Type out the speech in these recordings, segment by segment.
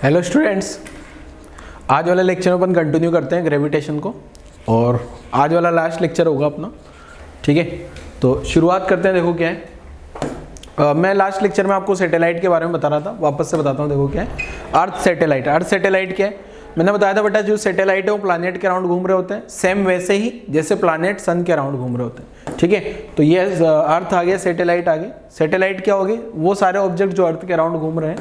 Hello students, आज वाले lecture में अपन कंटिन्यू करते हैं ग्रेविटेशन को और आज वाला लास्ट लेक्चर होगा अपना। ठीक है, तो शुरुआत करते हैं। देखो क्या है, मैं लास्ट लेक्चर में आपको सैटेलाइट के बारे में बता रहा था, वापस से बताता हूँ। देखो क्या है, अर्थ सैटेलाइट। अर्थ सैटेलाइट क्या है, मैंने बताया था बेटा, जो सैटेलाइट है वो प्लैनेट के अराउंड घूम रहे होते हैं, सेम वैसे ही जैसे प्लैनेट सन के अराउंड घूम रहे होते हैं। ठीक है, तो ये अर्थ आ गया, सैटेलाइट आ गई। सैटेलाइट क्या होगी, वो सारे ऑब्जेक्ट जो अर्थ के अराउंड घूम रहे हैं।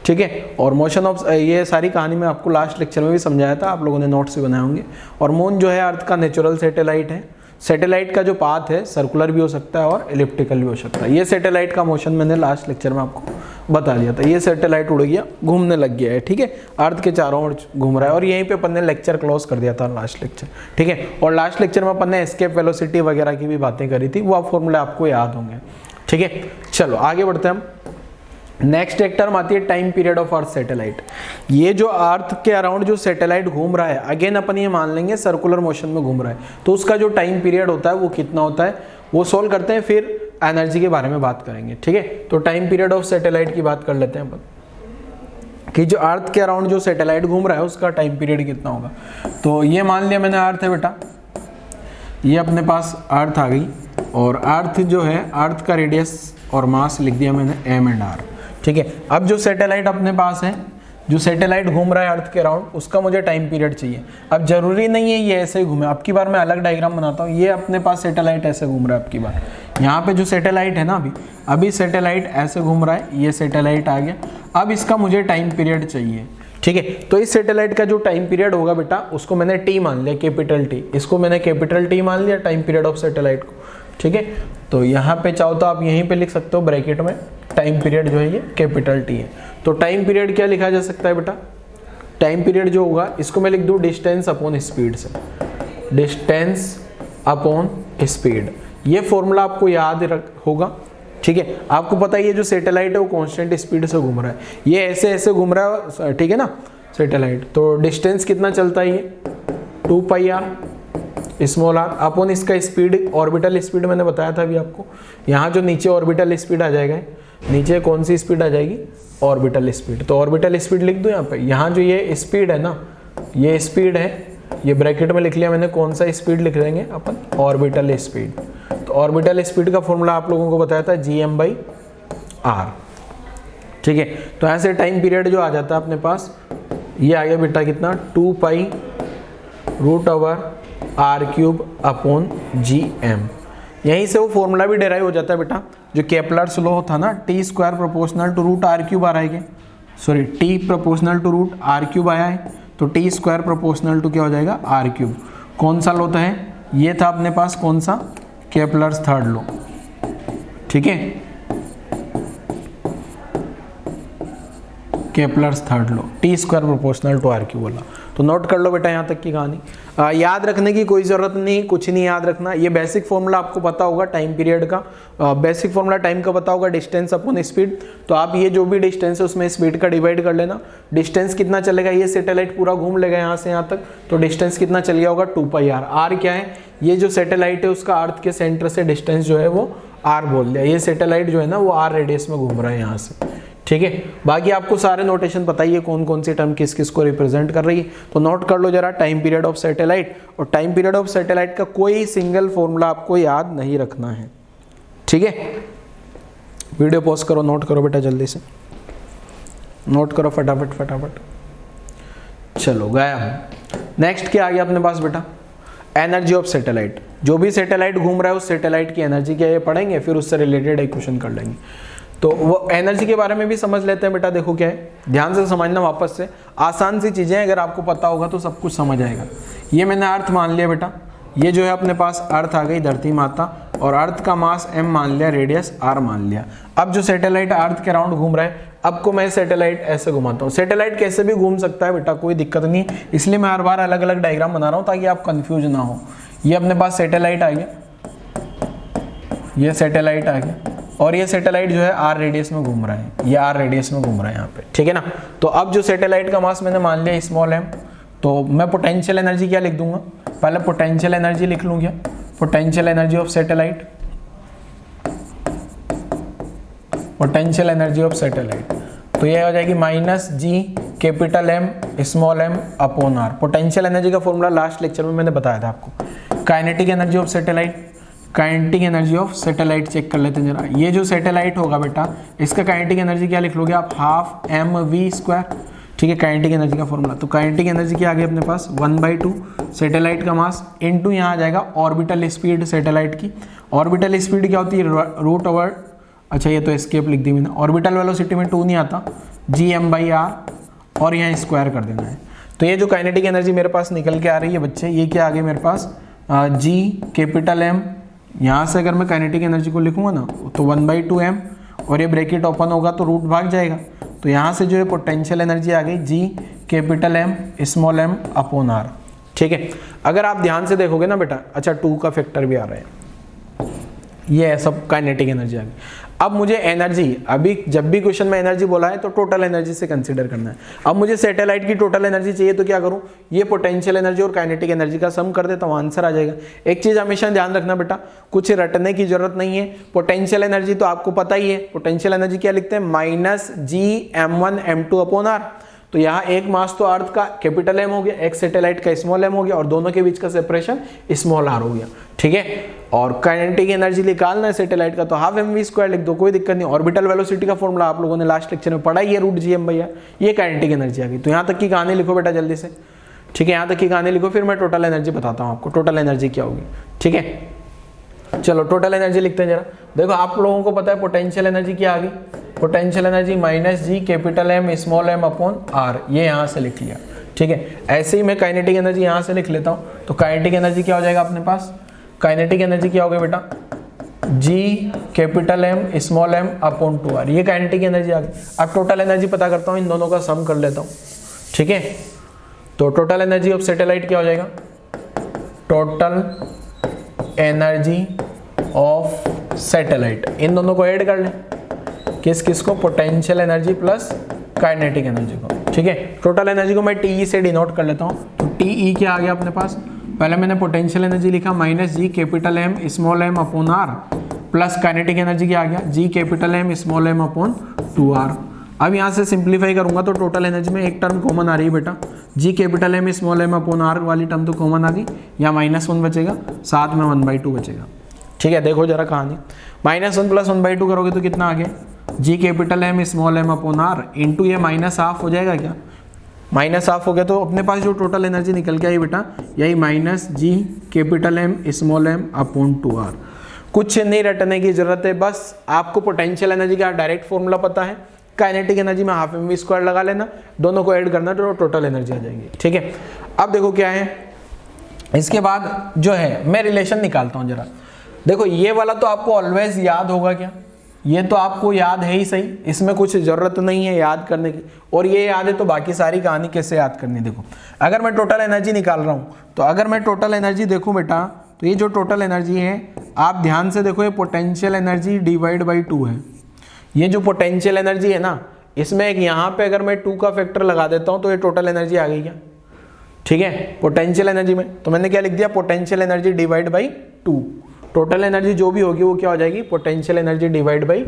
ठीक है, और मोशन ऑफ, ये सारी कहानी मैं आपको लास्ट लेक्चर में भी समझाया था, आप लोगों ने नोट्स भी बनाए होंगे। और मून जो है अर्थ का नेचुरल सैटेलाइट है। सैटेलाइट का जो पाथ है सर्कुलर भी हो सकता है और एलिप्टिकल भी हो सकता है। ये सैटेलाइट का मोशन मैंने लास्ट लेक्चर में आपको बता दिया था। ये सैटेलाइट उड़ गया, घूमने लग गया है। ठीक है, अर्थ के चारों ओर घूम रहा है और यहीं पे अपन ने लेक्चर क्लोज कर दिया था लास्ट लेक्चर। ठीक है, और लास्ट लेक्चर में अपन ने एस्केप वेलोसिटी वगैरह की भी बातें करी थी, वो आप फॉर्मूले आपको याद होंगे। ठीक है, चलो आगे बढ़ते हैं हम। नेक्स्ट एक टर्म आती है time period of earth satellite. ये जो अर्थ के अराउंड जो सैटेलाइट घूम रहा है, अगेन अपन ये मान लेंगे सर्कुलर मोशन में घूम रहा है, तो उसका जो टाइम पीरियड होता है वो कितना होता है, वो सोल्व करते हैं, फिर एनर्जी के बारे में बात करेंगे। ठीक है, तो टाइम पीरियड ऑफ सैटेलाइट की बात कर लेते हैं अपन कि जो अर्थ के अराउंड जो सैटेलाइट घूम रहा है उसका टाइम पीरियड कितना होगा। तो ये मान लिया मैंने अर्थ है बेटा, ये अपने पास अर्थ आ गई और अर्थ जो है, अर्थ का रेडियस और मास लिख दिया मैंने m एंड r। ठीक है, अब जो सैटेलाइट अपने पास है, जो सैटेलाइट घूम रहा है अर्थ के अराउंड, उसका मुझे टाइम पीरियड चाहिए। अब जरूरी नहीं है ये ऐसे ही घूमे, अब की बार मैं अलग डायग्राम बनाता हूँ। ये अपने पास सैटेलाइट ऐसे घूम रहा है, अब की बार यहाँ पे जो सैटेलाइट है ना, अभी सैटेलाइट ऐसे घूम रहा है, ये सैटेलाइट आ गया। अब इसका मुझे टाइम पीरियड चाहिए। ठीक है, तो इस सैटेलाइट का जो टाइम पीरियड होगा बेटा, उसको मैंने टी मान लिया, कैपिटल टी। इसको मैंने कैपिटल टी मान लिया, टाइम पीरियड ऑफ सैटेलाइट को। ठीक है, तो यहाँ पे चाहो तो आप यहीं पे लिख सकते हो ब्रैकेट में, टाइम पीरियड जो है ये कैपिटल टी है। तो टाइम पीरियड क्या लिखा जा सकता है बेटा, टाइम पीरियड जो होगा इसको मैं लिख दूँ डिस्टेंस अपॉन स्पीड से, डिस्टेंस अपॉन स्पीड। ये फॉर्मूला आपको याद होगा। ठीक है, आपको पता है ये जो सैटेलाइट है वो कांस्टेंट स्पीड से घूम रहा है, ये ऐसे ऐसे घूम रहा है। ठीक है ना, सैटेलाइट, तो डिस्टेंस कितना चलता है ये 2πr स्मॉल आर अपॉन इसका स्पीड, ऑर्बिटल स्पीड मैंने बताया था अभी आपको। यहाँ जो नीचे ऑर्बिटल स्पीड आ जाएगा, नीचे कौन सी स्पीड आ जाएगी, ऑर्बिटल स्पीड। तो ऑर्बिटल स्पीड लिख दो यहाँ पे। यहाँ जो ये स्पीड है ना, ये स्पीड है, ये ब्रैकेट में लिख लिया मैंने, कौन सा स्पीड लिख देंगे अपन, ऑर्बिटल स्पीड। तो ऑर्बिटल स्पीड का फॉर्मूला आप लोगों को बताया था gm/r। ठीक है, तो ऐसे टाइम पीरियड जो आ जाता है अपने पास, ये आ गया बेटा कितना, 2π√r³ अपॉन gm। यहीं से वो फॉर्मूला भी डेराइव हो जाता है बेटा, जो केपलर्स लॉ था ना, t² प्रोपोर्शनल टू √r³ आ रहा है, sorry t proportional to √r³ आया है, तो t² प्रोपोर्शनल टू क्या हो जाएगा, r³। कौन सा लॉ था है, ये था अपने पास कौन सा, केपलर्स थर्ड लॉ। ठीक है, Kepler's third law, t² proportional to r³ बोला। तो नोट कर लो बेटा यहाँ तक की कहानी। याद रखने की कोई ज़रूरत नहीं, कुछ नहीं याद रखना। ये बेसिक फॉर्मूला आपको पता होगा टाइम पीरियड का, बेसिक फॉर्मूला टाइम का पता होगा, डिस्टेंस अपॉन स्पीड। तो आप ये जो भी डिस्टेंस है उसमें स्पीड का डिवाइड कर लेना। डिस्टेंस कितना चलेगा, ये सैटेलाइट पूरा घूम लेगा यहाँ से यहाँ तक, तो डिस्टेंस कितना चल गया होगा, 2πr। r क्या है, ये जो सैटेलाइट है उसका अर्थ के सेंटर से डिस्टेंस जो है वो r बोल दिया। ये सैटेलाइट जो है ना वो r रेडियस में घूम रहा है यहाँ से। ठीक है, बाकी आपको सारे नोटेशन पता ही है, कौन कौन सी टर्म किस किस को रिप्रेजेंट कर रही है। तो नोट कर लो जरा टाइम पीरियड ऑफ सैटेलाइट। और टाइम पीरियड ऑफ सैटेलाइट का कोई सिंगल फॉर्मूला आपको याद नहीं रखना है। ठीक है, वीडियो पॉज करो, नोट करो बेटा, जल्दी से नोट करो, फटाफट फटाफट। चलो गया। नेक्स्ट क्या आ गया अपने पास बेटा, एनर्जी ऑफ सैटेलाइट। जो भी सैटेलाइट घूम रहा है उस सैटेलाइट की एनर्जी क्या है पढ़ेंगे, फिर उससे रिलेटेड एक क्वेश्चन कर लेंगे। तो वो एनर्जी के बारे में भी समझ लेते हैं बेटा। देखो क्या है, ध्यान से समझना, वापस से आसान सी चीज़ें, अगर आपको पता होगा तो सब कुछ समझ आएगा। ये मैंने अर्थ मान लिया बेटा, ये जो है अपने पास अर्थ आ गई, धरती माता, और अर्थ का मास m मान लिया, रेडियस r मान लिया। अब जो सैटेलाइट अर्थ के अराउंड घूम रहा है, अब को मैं सैटेलाइट ऐसे घुमाता हूँ। सैटेलाइट कैसे भी घूम सकता है बेटा, कोई दिक्कत नहीं, इसलिए मैं हर बार अलग अलग डायग्राम बना रहा हूँ ताकि आप कंफ्यूज ना हो। ये अपने पास सैटेलाइट आ गया, ये सैटेलाइट आ गया, और ये सैटेलाइट जो है r रेडियस में घूम रहा है, ये r रेडियस में घूम रहा है यहाँ पे। ठीक है ना, तो अब जो सैटेलाइट का मास मैंने मान लिया स्मॉल m, तो मैं पोटेंशियल एनर्जी क्या लिख दूंगा, पहले पोटेंशियल एनर्जी लिख लूँ क्या, potential energy of satellite, potential energy of satellite. तो ये हो जाएगी minus G capital M small M upon r. Potential energy का फॉर्मूला लास्ट लेक्चर में मैंने बताया था आपको। Kinetic energy of satellite, kinetic energy of satellite check कर लेते हैं जरा। ये जो सैटेलाइट होगा बेटा, इसका काइनेटिक एनर्जी क्या लिख लोगे आप, हाफ एम वी स्क्वायर। ठीक है, काइनेटिक एनर्जी का फॉर्मूला। तो काइनेटिक एनर्जी क्या आ गई अपने पास, 1/2 सैटेलाइट का मास इनटू यहाँ आ जाएगा ऑर्बिटल स्पीड सैटेलाइट की। ऑर्बिटल स्पीड क्या होती है, रूट ओवर, अच्छा ये तो एस्केप लिख दी मैंने, ऑर्बिटल वेलोसिटी में 2 नहीं आता, gm/r और यहाँ स्क्वायर कर देना है। तो ये जो काइनेटिक एनर्जी मेरे पास निकल के आ रही है बच्चे, ये क्या आ गई मेरे पास, g कैपिटल M। यहाँ से अगर मैं काइनेटिक एनर्जी को लिखूंगा ना तो 1/2 m, और ये ब्रैकेट ओपन होगा तो रूट भाग जाएगा। तो यहाँ से जो है पोटेंशियल एनर्जी आ गई g capital M small m upon r। ठीक है, अगर आप ध्यान से देखोगे ना बेटा, अच्छा 2 का फैक्टर भी आ रहा है, ये है सब काइनेटिक एनर्जी आ गई। अब मुझे एनर्जी, अभी जब भी क्वेश्चन में एनर्जी बोला है तो टोटल एनर्जी से कंसीडर करना है। अब मुझे सैटेलाइट की टोटल एनर्जी चाहिए तो क्या करूं, ये पोटेंशियल एनर्जी और काइनेटिक एनर्जी का सम कर देता हूं, आंसर आ जाएगा। एक चीज हमेशा ध्यान रखना बेटा, कुछ रटने की जरूरत नहीं है। पोटेंशियल एनर्जी तो आपको पता ही है, पोटेंशियल एनर्जी क्या लिखते हैं, माइनस g(m1m2) अपॉन r। तो यहाँ एक मास तो अर्थ का कैपिटल M हो गया, एक सैटेलाइट का स्मॉल m हो गया, और दोनों के बीच का सेपरेशन स्मॉल r हो गया। ठीक है, और काइनेटिक एनर्जी निकालना है सैटेलाइट का तो हाफ mv² लिख दो, कोई दिक्कत नहीं। ऑर्बिटल वेलोसिटी का फॉर्मूला आप लोगों ने लास्ट लेक्चर में पढ़ा ही है, √gm/r। ये काइनेटिक एनर्जी आ गई। तो यहाँ तक की कहानी लिखो बेटा जल्दी से। ठीक है, यहाँ तक की कहानी लिखो, फिर मैं टोटल एनर्जी बताता हूँ आपको, टोटल एनर्जी क्या होगी। ठीक है, चलो टोटल एनर्जी लिखते हैं जरा। देखो आप लोगों को पता है पोटेंशियल एनर्जी क्या आ गई, potential energy minus G capital M small m upon are, ये यहाँ से लिख लिया। ठीक है, ऐसे ही मैं काइनेटिक एनर्जी यहाँ से लिख लेता हूँ। तो काइनेटिक एनर्जी क्या हो जाएगा अपने पास, काइनेटिक एनर्जी क्या हो गया बेटा, G capital M small m upon 2r, ये काइनेटिक एनर्जी आ गई। अब टोटल एनर्जी पता करता हूँ, इन दोनों का सम कर लेता हूँ। ठीक है, तो टोटल एनर्जी ऑफ सैटेलाइट क्या हो जाएगा, टोटल एनर्जी ऑफ सैटेलाइट, इन दोनों को ऐड कर लें, किस किस को, potential energy plus kinetic energy को। ठीक है, टोटल एनर्जी को मैं TE से डिनोट कर लेता हूँ। तो TE क्या आ गया अपने पास, पहले मैंने पोटेंशियल एनर्जी लिखा minus G capital M small m upon r, plus kinetic energy क्या आ गया, G capital M small m upon 2r। अब यहाँ से सिंप्लीफाई करूंगा तो टोटल एनर्जी में एक टर्म कॉमन आ रही है बेटा, G capital M small m upon r वाली टर्म तो कॉमन आ गई, या -1 बचेगा, साथ में 1/2 बचेगा। ठीक है, देखो जरा कहानी, -1 + 1/2 करोगे तो कितना आ गया, G capital M small m upon r into ये -1/2 हो जाएगा क्या, -1/2 हो गया। तो अपने पास जो टोटल एनर्जी निकल के आई बेटा, यही minus G capital M small m upon 2r। कुछ नहीं रटने की जरूरत है, बस आपको पोटेंशियल एनर्जी का डायरेक्ट फॉर्मूला पता है, काइनेटिक एनर्जी में हाफ mv² लगा लेना, दोनों को ऐड करना तो टोटल एनर्जी आ जाएगी। ठीक है, अब देखो क्या है, इसके बाद जो है मैं रिलेशन निकालता हूँ जरा। देखो ये वाला तो आपको ऑलवेज याद होगा क्या, ये तो आपको याद है ही सही, इसमें कुछ जरूरत नहीं है याद करने की, और ये याद है तो बाकी सारी कहानी कैसे याद करनी। देखो अगर मैं टोटल एनर्जी निकाल रहा हूँ, तो अगर मैं टोटल एनर्जी देखूँ बेटा, तो ये जो टोटल एनर्जी है आप ध्यान से देखो, ये पोटेंशियल एनर्जी डिवाइड बाई 2 है। ये जो पोटेंशियल एनर्जी है ना, इसमें एक यहाँ पे अगर मैं 2 का फैक्टर लगा देता हूँ तो ये टोटल एनर्जी आ गई क्या। ठीक है, पोटेंशियल एनर्जी में तो मैंने क्या लिख दिया, potential energy divide by 2, total energy जो भी होगी वो क्या हो जाएगी, पोटेंशियल एनर्जी डिवाइड बाई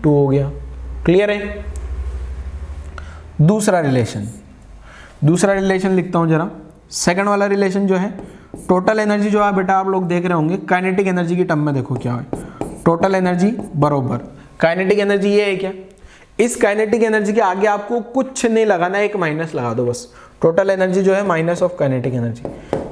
2 हो गया। क्लियर है। दूसरा रिलेशन लिखता हूं जरा। सेकंड वाला रिलेशन जो है, टोटल एनर्जी जो है बेटा आप लोग देख रहे होंगे काइनेटिक एनर्जी की टर्म में, देखो क्या है, टोटल एनर्जी बरोबर काइनेटिक एनर्जी ये है क्या। इस काइनेटिक एनर्जी के आगे आपको कुछ नहीं लगाना, एक माइनस लगा दो बस। टोटल एनर्जी जो है माइनस ऑफ काइनेटिक एनर्जी,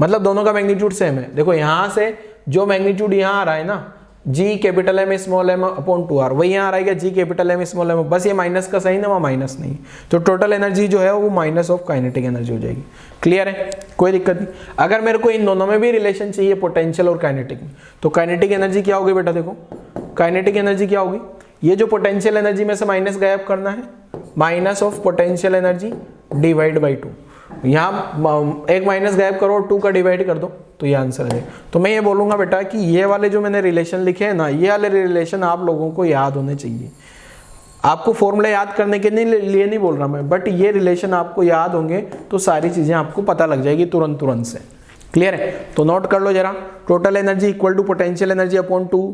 मतलब दोनों का मैग्नीट्यूड सेम है। देखो यहां से जो मैग्नीट्यूड यहाँ आ रहा है ना, G capital M small m upon 2r, वही यहाँ आ रहा है G capital M small m, बस ये माइनस का सही ना, वहाँ माइनस नहीं। तो टोटल एनर्जी जो है वो माइनस ऑफ काइनेटिक एनर्जी हो जाएगी। क्लियर है, कोई दिक्कत नहीं। अगर मेरे को इन दोनों में भी रिलेशन चाहिए, पोटेंशियल और काइनेटिक में, तो काइनेटिक एनर्जी क्या होगी बेटा, देखो काइनेटिक एनर्जी क्या होगी, ये जो पोटेंशियल एनर्जी में से माइनस गायब करना है, minus of potential energy divide by 2, यहाँ एक माइनस गायब करो और 2 का डिवाइड कर दो तो ये आंसर है। तो मैं ये बोलूंगा बेटा कि ये वाले जो मैंने रिलेशन लिखे हैं ना, ये वाले रिलेशन आप लोगों को याद होने चाहिए। आपको फॉर्मूला याद करने के लिए नहीं बोल रहा मैं, बट ये रिलेशन आपको याद होंगे तो सारी चीजें आपको पता लग जाएगी तुरंत से। क्लियर है, तो नोट कर लो जरा, total energy equal to potential energy upon 2।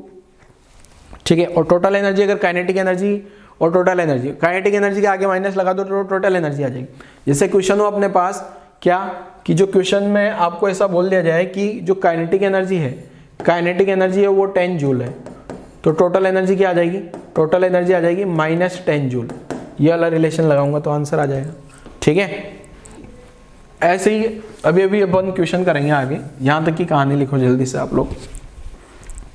ठीक है, और टोटल एनर्जी अगर काइनेटिक एनर्जी और टोटल एनर्जी, काइनेटिक एनर्जी के आगे माइनस लगा दो तो टोटल एनर्जी आ जाएगी। जैसे क्वेश्चन हो अपने पास क्या कि जो क्वेश्चन में आपको ऐसा बोल दिया जाए कि जो काइनेटिक एनर्जी है वो 10 जूल है, तो टोटल एनर्जी क्या आ जाएगी, टोटल एनर्जी आ जाएगी -10 जूल। ये वाला रिलेशन लगाऊंगा तो आंसर आ जाएगा। ठीक है, ऐसे ही अभी अपन क्वेश्चन करेंगे आगे। यहाँ तक की कहानी लिखो जल्दी से आप लोग,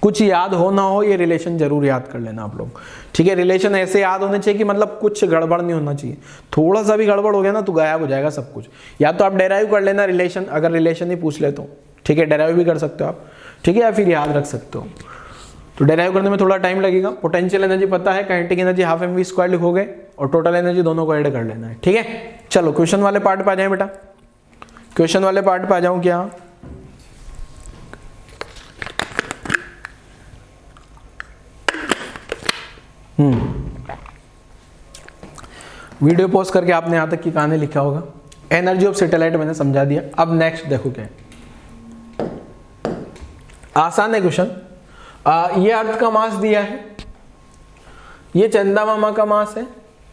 कुछ याद हो ना हो ये रिलेशन जरूर याद कर लेना आप लोग। ठीक है, रिलेशन ऐसे याद होने चाहिए कि मतलब कुछ गड़बड़ नहीं होना चाहिए, थोड़ा सा भी गड़बड़ हो गया ना तो गायब हो जाएगा सब कुछ। या तो आप डेराइव कर लेना रिलेशन, अगर रिलेशन ही पूछ ले तो ठीक है, डेराइव भी कर सकते हो आप। ठीक है, या फिर याद रख सकते हो। तो डेराइव करने में थोड़ा टाइम लगेगा। पोटेंशियल एनर्जी पता है, काइनेटिक एनर्जी ½ mv² लिखोगे और टोटल एनर्जी दोनों को ऐड कर लेना है। ठीक है, चलो क्वेश्चन वाले पार्ट पे आ जाए बेटा, क्वेश्चन वाले पार्ट पे आ जाऊं क्या। वीडियो पॉज करके आपने यहां तक की कहानी लिखा होगा। एनर्जी ऑफ सैटेलाइट मैंने समझा दिया। अब नेक्स्ट देखो क्या है, आसान है क्वेश्चन। ये अर्थ का मास दिया है, ये चंदा मामा का मास है।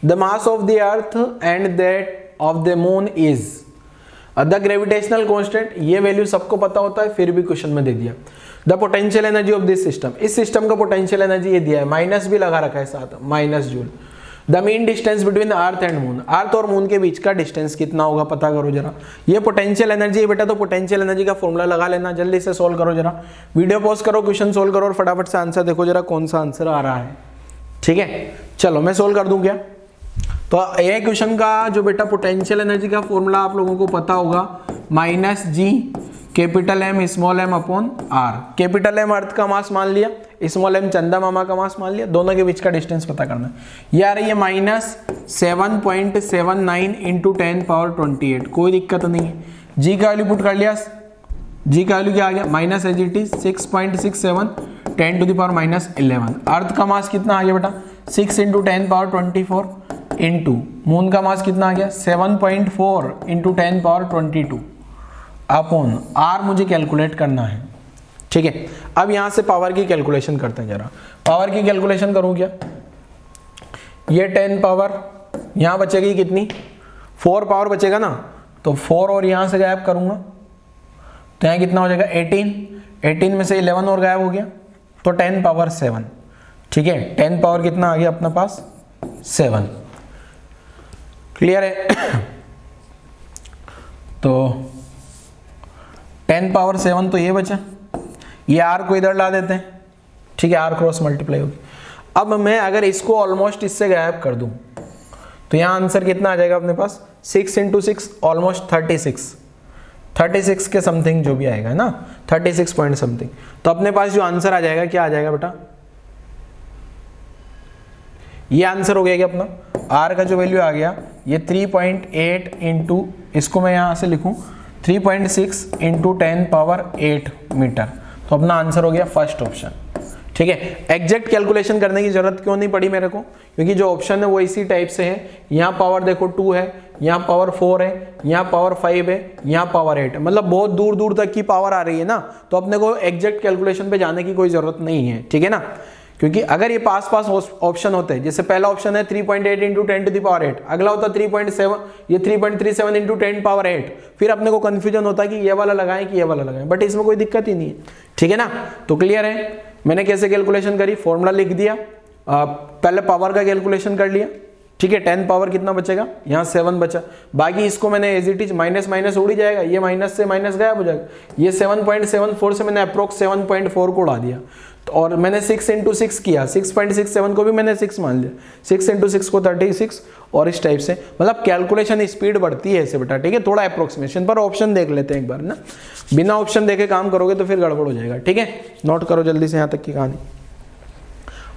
The mass of the earth and that of the moon is the gravitational constant. ये वैल्यू सबको पता होता है, फिर भी क्वेश्चन में दे दिया। The potential energy of this system, इस सिस्टम का पोटेंशियल एनर्जी ये दिया है, माइनस भी लगा रखा है साथ, -, joule. The mean distance between earth and moon, earth और मून के बीच का डिस्टेंस कितना होगा पता करो जरा। ये पोटेंशियल एनर्जी है बेटा, तो पोटेंशियल एनर्जी का फॉर्मूला लगा लेना। जल्दी से सोल्व करो जरा, वीडियो पॉज करो, क्वेश्चन सोल्व करो और फटाफट से आंसर देखो जरा कौन सा आंसर आ रहा है। ठीक है, चलो मैं सोल्व कर दूं क्या। तो ये क्वेश्चन का जो बेटा पोटेंशियल एनर्जी का फॉर्मूला आप लोगों को पता होगा, -G capital M small m upon R। Capital M अर्थ का मास मान लिया, स्मॉल m चंदा मामा का मास मान लिया, दोनों के बीच का डिस्टेंस पता करना है। ये आ रही है -7.79 × 10⁻28, कोई दिक्कत नहीं है। G का वैल्यू पुट कर लिया, G का वैल्यू क्या आ गया, -6.67 10⁻11। अर्थ का मास कितना आ गया बेटा, 6 × 10⁻24 इंटू मून का मास कितना आ गया, 7.4 × 10⁻22 अपॉन R मुझे कैलकुलेट करना है। ठीक है, अब यहां से पावर की कैलकुलेशन करते हैं जरा। पावर की कैलकुलेशन करूं क्या, ये 10 पावर यहां बचेगी कितनी, 4 पावर बचेगा ना, तो 4 और यहां से गायब करूंगा तो यहां कितना हो जाएगा 18 में से 11 और गायब हो गया तो 10 पावर 7। ठीक है, 10 पावर कितना आ गया अपने पास 7। क्लियर है। तो 10 पावर 7 तो ये बचा, ये R को इधर ला देते हैं। ठीक है, R क्रॉस मल्टीप्लाई होगी। अब मैं अगर इसको ऑलमोस्ट इससे गायब कर दूं तो यहाँ आंसर कितना आ जाएगा अपने पास, 6 × 6 ऑलमोस्ट 36 के समथिंग जो भी आएगा ना, 36 पॉइंट समथिंग। तो अपने पास जो आंसर आ जाएगा क्या आ जाएगा बेटा, ये आंसर हो गया क्या अपना। R का जो वैल्यू आ गया ये 3.8 इंटू, इसको मैं यहाँ से लिखूँ 3.6 × 10⁸ मीटर। तो अपना आंसर हो गया फर्स्ट ऑप्शन। ठीक है, एग्जैक्ट कैलकुलेशन करने की जरूरत क्यों नहीं पड़ी मेरे को, क्योंकि जो ऑप्शन है वो इसी टाइप से है। यहाँ पावर देखो 2 है, यहाँ पावर 4 है, यहाँ पावर 5 है, यहाँ पावर 8 है, मतलब बहुत दूर दूर तक की पावर आ रही है ना, तो अपने को एग्जैक्ट कैलकुलेशन पे जाने की कोई जरूरत नहीं है। ठीक है ना, क्योंकि अगर ये पास ऑप्शन होते हैं, जैसे पहला ऑप्शन है 3.8 × 10⁸, अगला होता 3.7, ये 3.37 × 10⁸, फिर अपने को कंफ्यूजन होता है कि ये वाला लगाएं कि ये वाला लगाएं, बट इसमें कोई दिक्कत ही नहीं है। ठीक है ना, तो क्लियर है। मैंने कैसे कैलकुलेशन करी, फॉर्मूला लिख दिया, पहले पावर का कैलकुलेशन कर लिया। ठीक है, 10 पावर कितना बचेगा, यहाँ 7 बचा, बाकी इसको मैंने एज इट इज माइनस उड़ जाएगा, ये माइनस से माइनस गायब हो जाएगा। ये 7.74 से मैंने अप्रोक्स 7.4 को उड़ा दिया, और मैंने 6 × 6 किया, 6.67 को भी मैंने 6 मान लिया, 6 × 6 को 36, और इस टाइप से मतलब कैलकुलेशन स्पीड बढ़ती है ऐसे बेटा। ठीक है, थोड़ा अप्रोक्सीमेशन पर ऑप्शन देख लेते हैं एक बार ना, बिना ऑप्शन देखे काम करोगे तो फिर गड़बड़ हो जाएगा। ठीक है, नोट करो जल्दी से यहाँ तक की कहानी।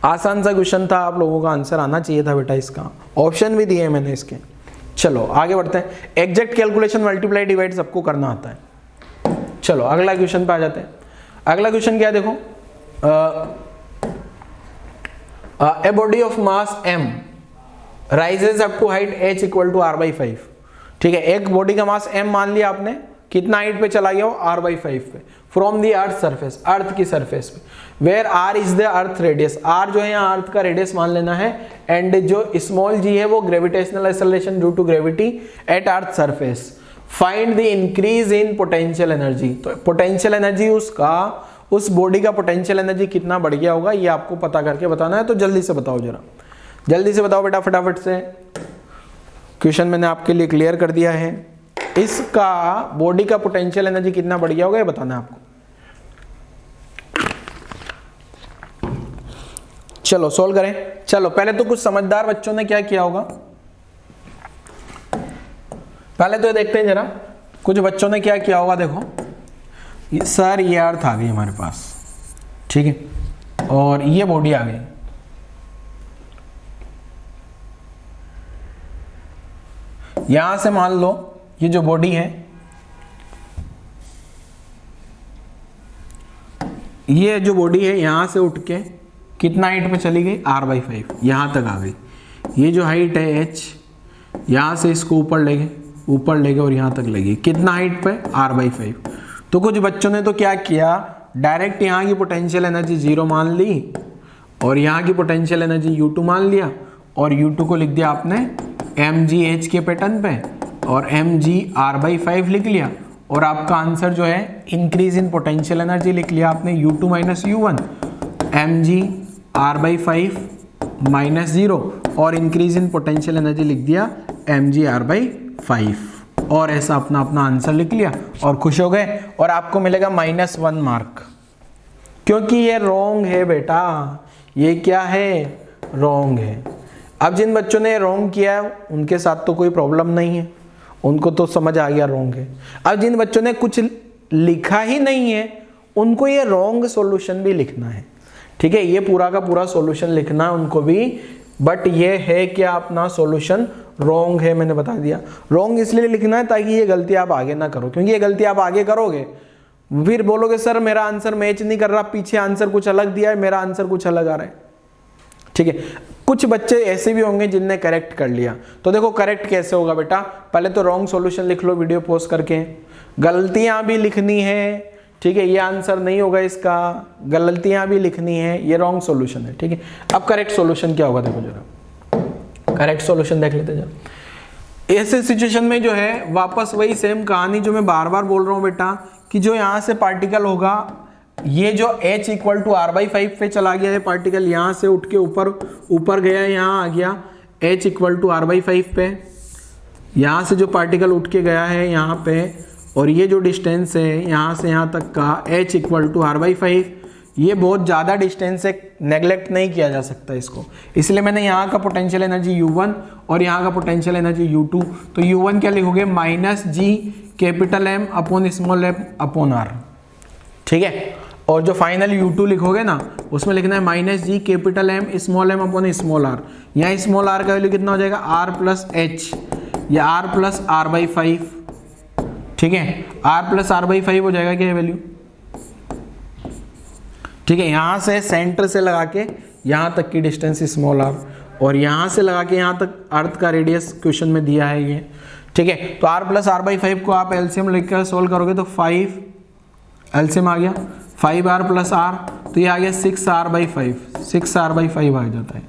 आसान सा क्वेश्चन था, आप लोगों का आंसर आना चाहिए था बेटा इसका, ऑप्शन भी दिए मैंने इसके। चलो आगे बढ़ते हैं। एग्जैक्ट कैलकुलेशन मल्टीप्लाई डिवाइड सबको करना आता है। चलो अगला क्वेश्चन पे आ जाते हैं। अगला क्वेश्चन क्या है देखो, a body of mass m rises up to height h = r/5। ठीक है, एक बॉडी का मास m मान लिया आपने, कितना हाइट पे चला गया वो, r/5 पे, from the earth surface, earth की सरफेस पे, where r is the earth radius, r जो है यहाँ अर्थ का रेडियस मान लेना है, एंड जो स्मॉल g है वो gravitational acceleration due to gravity at earth surface. Find the increase in potential energy, तो पोटेंशियल एनर्जी उसका, उस बॉडी का पोटेंशियल एनर्जी कितना बढ़ गया होगा ये आपको पता करके बताना है। तो जल्दी से बताओ, जरा जल्दी से बताओ बेटा, फटाफट से। क्वेश्चन मैंने आपके लिए क्लियर कर दिया है, इसका बॉडी का पोटेंशियल एनर्जी कितना बढ़ गया होगा ये बताना है आपको। चलो सोल्व करें। चलो पहले तो कुछ समझदार बच्चों ने क्या किया होगा, पहले तो ये देखते हैं जरा, कुछ बच्चों ने क्या किया होगा। देखो सर ये अर्थ आ गई हमारे पास, ठीक है, और ये बॉडी आ गई, यहां से मान लो ये जो बॉडी है ये जो बॉडी है यहां से उठ के कितना हाइट पे चली गई, r/5, यहां तक आ गई। ये जो हाइट है h, यहां से इसको ऊपर ले गए और यहां तक ले गई, कितना हाइट पे, r/5। तो कुछ बच्चों ने तो क्या किया, डायरेक्ट यहाँ की पोटेंशियल एनर्जी 0 मान ली और यहाँ की पोटेंशियल एनर्जी U2 मान लिया, और U2 को लिख दिया आपने mgh के पैटर्न पे, और mg r/5 लिख लिया, और आपका आंसर जो है इंक्रीज इन पोटेंशियल एनर्जी लिख लिया आपने U2 minus U1, mg r/5 minus 0, और इंक्रीज इन पोटेंशियल एनर्जी लिख दिया mg r/5, और ऐसा अपना अपना आंसर लिख लिया और खुश हो गए। और आपको मिलेगा -1 मार्क, क्योंकि ये रॉन्ग है बेटा, ये क्या है, रॉन्ग है। अब जिन बच्चों ने रॉन्ग किया है उनके साथ तो कोई प्रॉब्लम नहीं है, उनको तो समझ आ गया रॉन्ग है। अब जिन बच्चों ने कुछ लिखा ही नहीं है उनको ये रॉन्ग सॉल्यूशन भी लिखना है, ठीक है, ये पूरा का पूरा सॉल्यूशन लिखना है उनको भी, बट ये है क्या, अपना सॉल्यूशन रॉन्ग है, मैंने बता दिया। रॉन्ग इसलिए लिखना है ताकि ये गलती आप आगे ना करो, क्योंकि ये गलती आप आगे करोगे फिर बोलोगे सर मेरा आंसर मैच नहीं कर रहा, पीछे आंसर कुछ अलग दिया है, मेरा आंसर कुछ अलग आ रहा है, ठीक है। कुछ बच्चे ऐसे भी होंगे जिनने करेक्ट कर लिया। तो देखो करेक्ट कैसे होगा बेटा, पहले तो रॉन्ग सॉल्यूशन लिख लो वीडियो पॉज करके, गलतियां भी लिखनी है, ठीक है, ये आंसर नहीं होगा इसका, गलतियां भी लिखनी है, ये रॉन्ग सॉल्यूशन है, ठीक है। अब करेक्ट सॉल्यूशन क्या होगा, देखो जरा करेक्ट सॉल्यूशन देख लेते जरा। ऐसे सिचुएशन में जो है वापस वही सेम कहानी जो मैं बार बार बोल रहा हूँ बेटा, कि जो यहाँ से पार्टिकल होगा, ये जो h इक्वल टू r/5 पे चला गया है पार्टिकल, यहाँ से उठ के ऊपर गया, यहाँ आ गया h इक्वल टू r/5 पे, यहाँ से जो पार्टिकल उठ के गया है यहाँ पे, और ये जो डिस्टेंस है यहाँ से यहाँ तक का h इक्वल टू r/5, ये बहुत ज़्यादा डिस्टेंस है, नेगलेक्ट नहीं किया जा सकता इसको, इसलिए मैंने यहाँ का पोटेंशियल एनर्जी U1 और यहाँ का पोटेंशियल एनर्जी U2, तो U1 क्या लिखोगे, -G capital M upon small m upon R, ठीक है। और जो फाइनल U2 लिखोगे ना उसमें लिखना है -G capital M small m upon small r, यहाँ स्मॉल r का वैल्यू कितना हो जाएगा, r प्लस h, या r प्लस r/5, ठीक है, r प्लस r/5 हो जाएगा क्या वैल्यू, ठीक है। यहाँ से सेंटर से लगा के यहाँ तक की डिस्टेंस स्मॉल r, और यहाँ से लगा के यहाँ तक अर्थ का रेडियस क्वेश्चन में दिया है ये, ठीक है। तो r प्लस r/5 को आप एलसीएम लेकर सोल्व करोगे तो 5 एलसीएम आ गया, 5r प्लस r, तो ये आ गया 6r/5, 6r/5 आ जाता है,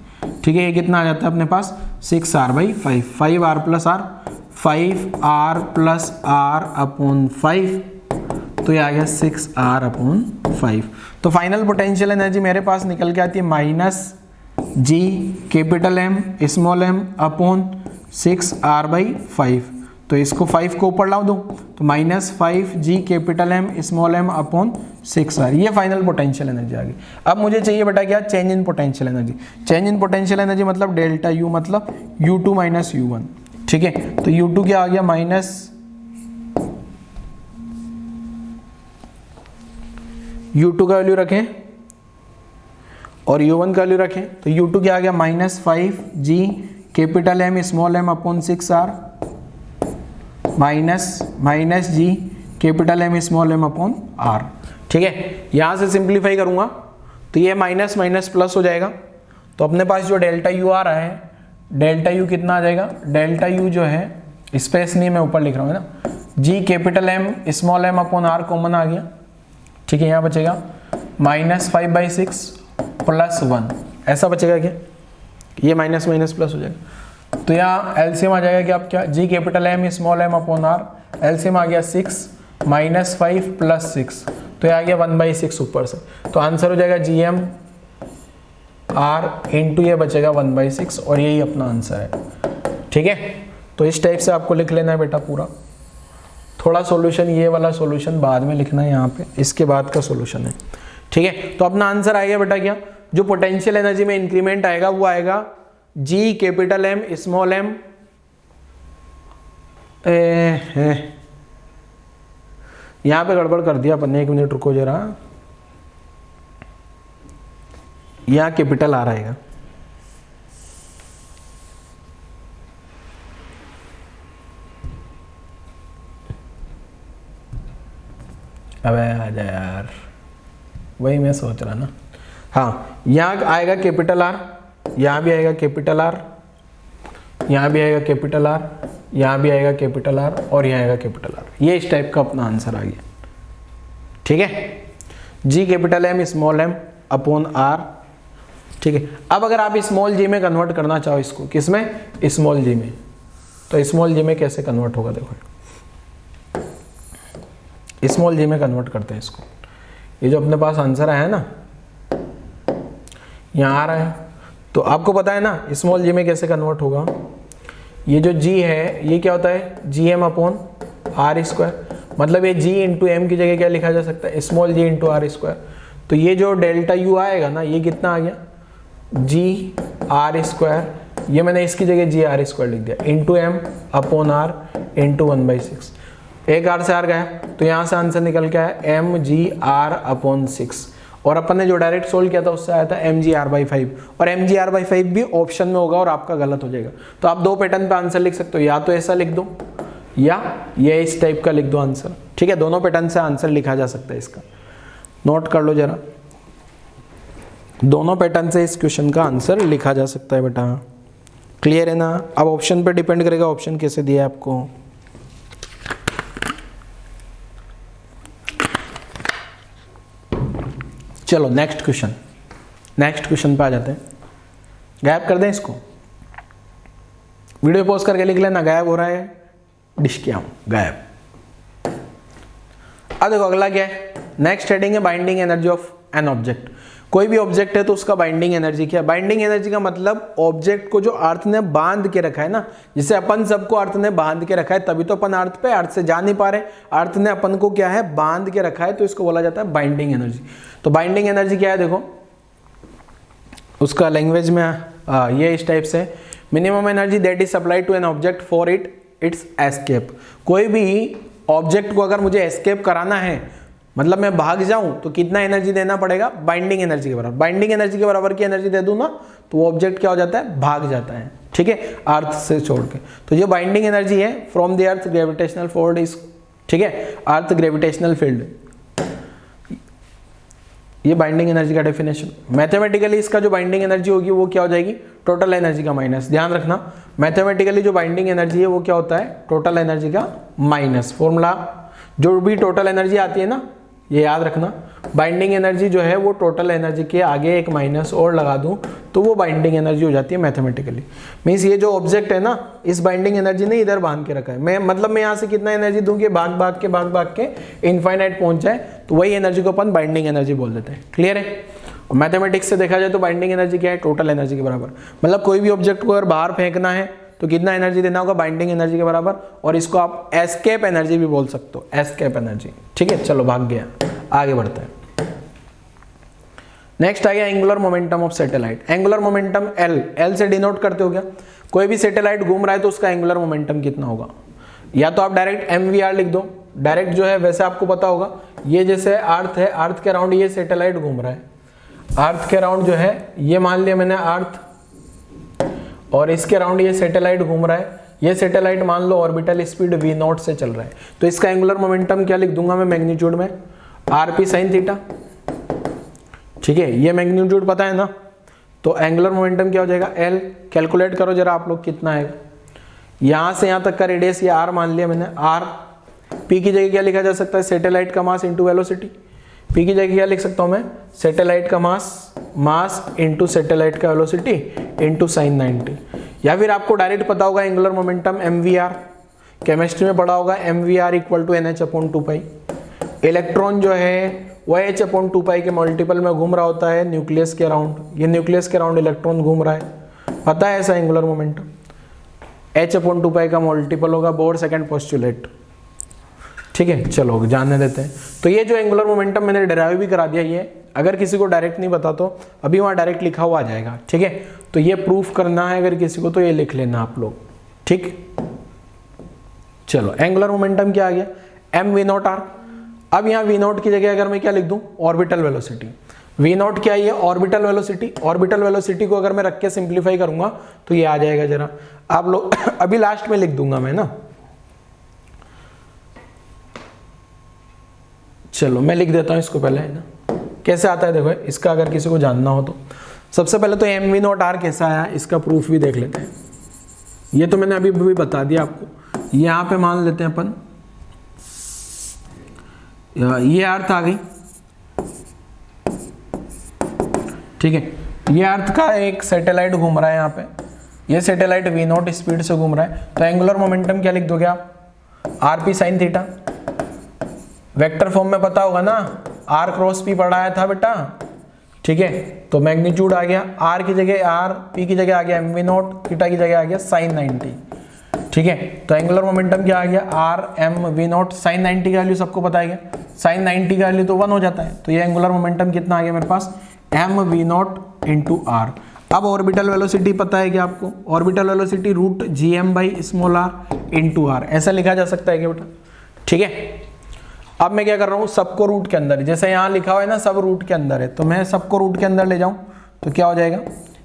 ठीक है। ये कितना आ जाता है अपने पास, 6r/5, 5r plus r, 5r plus r upon 5, तो ये आ गया 6r/5। तो फाइनल पोटेंशियल एनर्जी मेरे पास निकल के आती है -G capital M small m upon 6r/5, तो इसको 5 को ऊपर लाओ दो, तो -5G capital M small m upon 6r, ये फाइनल पोटेंशियल एनर्जी आ गई। अब मुझे चाहिए बेटा क्या, change in potential energy. Change in potential energy मतलब डेल्टा U, मतलब U2 माइनस U1, ठीक है। तो U2 क्या आ गया, U2 का वैल्यू रखें और U1 का वैल्यू रखें, तो U2 क्या आ गया, -5G capital M small m upon 6r, minus G capital M small m upon R, ठीक है। यहाँ से सिंप्लीफाई करूँगा तो ये माइनस माइनस प्लस हो जाएगा, तो अपने पास जो डेल्टा U आ रहा है, डेल्टा U कितना आ जाएगा, डेल्टा U जो है, स्पेस नहीं मैं ऊपर लिख रहा हूँ ना, G capital M small M upon R common आ गया, ठीक है, यहाँ बचेगा -5/6 + 1, ऐसा बचेगा क्या, ये माइनस माइनस प्लस हो जाएगा। तो यहाँ एलसीएम आ जाएगा कि आप क्या, G capital M small M upon R, LCM आ गया 6 -5 + 6, तो ये आ गया 1/6 ऊपर से, तो आंसर हो जाएगा जी एम आर इंटू ये बचेगा 1/6 और यही अपना आंसर है, ठीक है। तो इस टाइप से आपको लिख लेना है बेटा पूरा, थोड़ा सॉल्यूशन ये वाला सॉल्यूशन बाद में लिखना है यहाँ पे, इसके बाद का सॉल्यूशन है, ठीक है। तो अपना आंसर आएगा बेटा क्या, जो पोटेंशियल एनर्जी में इंक्रीमेंट आएगा वो आएगा जी कैपिटल एम स्मॉल एम, यहां पे गड़बड़ कर दिया अपन ने, 1 मिनट रुको जरा, यहां कैपिटल आ रहेगा, अबे आजा यार, वही मैं सोच रहा ना। हाँ, यहाँ आएगा कैपिटल आर, यहाँ भी आएगा कैपिटल आर, यहाँ भी आएगा कैपिटल आर, यहाँ भी आएगा कैपिटल आर और यहाँ आएगा कैपिटल आर, ये इस टाइप का अपना आंसर आ गया, ठीक है। G capital M small M upon R, ठीक है। अब अगर आप स्मॉल जी में कन्वर्ट करना चाहो इसको, किसमें, स्मॉल जी में, तो स्मॉल जी में कैसे कन्वर्ट होगा, देखो स्मॉल जी में कन्वर्ट करते हैं इसको, ये जो अपने पास आंसर आया है ना, यहाँ आ रहा है, तो आपको पता है ना स्मॉल जी में कैसे कन्वर्ट होगा, ये जो g है ये क्या होता है, G M upon r square, मतलब ये g इंटू एम की जगह क्या लिखा जा सकता है, small g into r square, तो ये जो डेल्टा u आएगा ना, ये कितना आ गया, जी आर स्क्वायर, ये मैंने इसकी जगह जी आर स्क्वायर लिख दिया, into M upon r into 1/6, एक आर से आर गया, तो यहाँ से आंसर निकल के आया mgr/6, और अपन ने जो डायरेक्ट सोल्व किया था उससे आया था mgr/5, और mgr/5 भी ऑप्शन में होगा और आपका गलत हो जाएगा। तो आप दो पैटर्न पे आंसर लिख सकते हो, या तो ऐसा लिख दो या ये इस टाइप का लिख दो आंसर, ठीक है। दोनों पैटर्न से आंसर लिखा जा सकता है इसका, नोट कर लो जरा, दोनों पैटर्न से इस क्वेश्चन का आंसर लिखा जा सकता है बेटा, क्लियर है ना। अब ऑप्शन पे डिपेंड करेगा, ऑप्शन कैसे दिया है आपको। चलो नेक्स्ट क्वेश्चन पे आ जाते हैं, गायब कर दें इसको, वीडियो पॉज करके लिख लेना, गायब हो रहा है, डिश किया हूं, गायब। अब देखो अगला क्या है, नेक्स्ट हेडिंग है binding energy of an object. कोई भी ऑब्जेक्ट है तो उसका बाइंडिंग एनर्जी क्या है, बाइंडिंग एनर्जी का मतलब ऑब्जेक्ट को जो अर्थ ने बांध के रखा है ना, जिसे अपन सबको अर्थ ने बांध के रखा है, तभी तो अपन अर्थ पे, अर्थ से जा नहीं पा रहे, अर्थ ने अपन को क्या है, बांध के रखा है, तो इसको बोला जाता है बाइंडिंग एनर्जी। तो बाइंडिंग एनर्जी क्या है, देखो उसका लैंग्वेज में ये इस टाइप से, minimum energy that is supplied to an object for its escape. कोई भी ऑब्जेक्ट को अगर मुझे एस्केप कराना है, मतलब मैं भाग जाऊं, तो कितना एनर्जी देना पड़ेगा, बाइंडिंग एनर्जी के बराबर। बाइंडिंग एनर्जी के बराबर की एनर्जी दे दूं ना, तो वो ऑब्जेक्ट क्या हो जाता है, भाग जाता है, ठीक है, अर्थ से छोड़ के। तो जो बाइंडिंग एनर्जी है from the earth gravitational force is, ठीक है, अर्थ ग्रेविटेशनल फील्ड, ये बाइंडिंग एनर्जी का डेफिनेशन। मैथमेटिकली इसका जो बाइंडिंग एनर्जी होगी वो क्या हो जाएगी, टोटल एनर्जी का माइनस। ध्यान रखना, मैथमेटिकली जो बाइंडिंग एनर्जी है वो क्या होता है, टोटल एनर्जी का माइनस। फॉर्मूला, जो भी टोटल एनर्जी आती है ना, ये याद रखना, बाइंडिंग एनर्जी जो है वो टोटल एनर्जी के आगे एक माइनस और लगा दूं तो वो बाइंडिंग एनर्जी हो जाती है मैथमेटिकली। मीन्स ये जो ऑब्जेक्ट है ना, इस बाइंडिंग एनर्जी ने इधर बांध के रखा है, मैं मतलब मैं यहाँ से कितना एनर्जी दूं कि भाग भाग के इनफाइनाइट पहुंच जाए, तो वही एनर्जी को अपन बाइंडिंग एनर्जी बोल देते हैं। क्लियर है। मैथमेटिक्स से देखा जाए तो बाइंडिंग एनर्जी क्या है, टोटल एनर्जी के बराबर। मतलब कोई भी ऑब्जेक्ट को अगर बाहर फेंकना है तो कितना एनर्जी देना होगा, बाइंडिंग एनर्जी के बराबर। और इसको आप एस्केप एनर्जी भी बोल सकते हो, एस्केप एनर्जी, ठीक है। चलो भाग गया, आगे बढ़ते हैं। नेक्स्ट आ गया angular momentum of satellite. Angular momentum L से डिनोट करते हो क्या, कोई भी सैटेलाइट घूम रहा है तो उसका एंगुलर मोमेंटम कितना होगा। या तो आप डायरेक्ट mvr लिख दो, डायरेक्ट जो है वैसे आपको पता होगा, ये जैसे अर्थ है, अर्थ के अराउंड ये सैटेलाइट घूम रहा है, अर्थ के अराउंड जो है ये मान लिया मैंने अर्थ, और इसके अराउंड ये सैटेलाइट घूम रहा है। ये सैटेलाइट मान लो ऑर्बिटल स्पीड v0 से चल रहा है, तो इसका एंगुलर मोमेंटम क्या लिख दूंगा मैं, मैग्नीट्यूड में rp sin थीटा, ठीक है। ये मैग्नीट्यूड पता है ना, तो एंगुलर मोमेंटम क्या हो जाएगा, l। कैलकुलेट करो जरा आप लोग कितना है, यहां से यहां तक का रेडियस ये r मान लिया मैंने, r पी की जगह क्या लिखा जा सकता है, सैटेलाइट का मास इंटू वेलोसिटी। पी की जगह क्या लिख सकता हूँ मैं, सैटेलाइट का मास इंटू सैटेलाइट का वेलोसिटी इंटू साइन 90। या फिर आपको डायरेक्ट पता होगा एंगुलर मोमेंटम mvr, केमिस्ट्री में पढ़ा होगा mvr equal to nh/2π। Electron जो है वह h/2π के मल्टीपल में घूम रहा होता है न्यूक्लियस के अराउंड। ये न्यूक्लियस के अराउंड इलेक्ट्रॉन घूम रहा है, पता है ऐसा एंगुलर मोमेंटम। h/2π का मल्टीपल होगा बोर सेकंड पोस्टुलेट। ठीक है, चलो जानने देते हैं। तो ये जो एंगुलर मोमेंटम मैंने डेराइव भी करा दिया, ये अगर किसी को डायरेक्ट नहीं पता तो अभी वहाँ डायरेक्ट लिखा हुआ आ जाएगा। ठीक है, तो ये प्रूफ करना है अगर किसी को तो ये लिख लेना आप लोग। ठीक, चलो एंगुलर मोमेंटम क्या आ गया, mv0r। अब यहाँ v0 की जगह अगर मैं क्या लिख दूं, ऑर्बिटल वेलोसिटी। v0 क्या है, ऑर्बिटल वेलोसिटी। ऑर्बिटल वेलोसिटी को अगर मैं रख के सिंप्लीफाई करूंगा तो ये आ जाएगा, जरा आप लोग अभी लास्ट में लिख दूंगा मैं ना। चलो मैं लिख देता हूं इसको पहले, है ना, कैसे आता है देखो इसका, अगर किसी को जानना हो तो। सबसे पहले तो mv0r कैसा आया इसका प्रूफ भी देख लेते हैं। ये तो मैंने अभी भी बता दिया आपको। यहां पे मान लेते हैं अपन, ये अर्थ आ गई। ठीक है, ये अर्थ का एक सैटेलाइट घूम रहा है यहाँ पे, ये सैटेलाइट v0 स्पीड से घूम रहा है। तो एंगुलर मोमेंटम क्या लिख दोगे आप, rp sin theta. Vector form में पता होगा ना, r क्रॉस p पढ़ाया था बेटा। ठीक है, तो मैग्नीट्यूड आ गया, r की जगह r, p की जगह आ गया mv0, थीटा की जगह आ गया sin 90। ठीक है, तो एंगुलर मोमेंटम क्या आ गया, r m v0। sin 90 की वैल्यू सबको पता है, sin 90 का वैल्यू तो 1 हो जाता है। तो ये एंगुलर मोमेंटम कितना आ गया मेरे पास, m v0 इंटू r। अब ऑर्बिटल वेलोसिटी पता है क्या आपको, orbital velocity root gm by small r into r, ऐसा लिखा जा सकता है क्या बेटा। ठीक है, अब मैं क्या कर रहा हूँ, सबको रूट के अंदर, जैसे यहाँ लिखा हुआ है ना सब रूट के अंदर है, तो मैं सबको रूट के अंदर ले जाऊँ तो क्या हो जाएगा,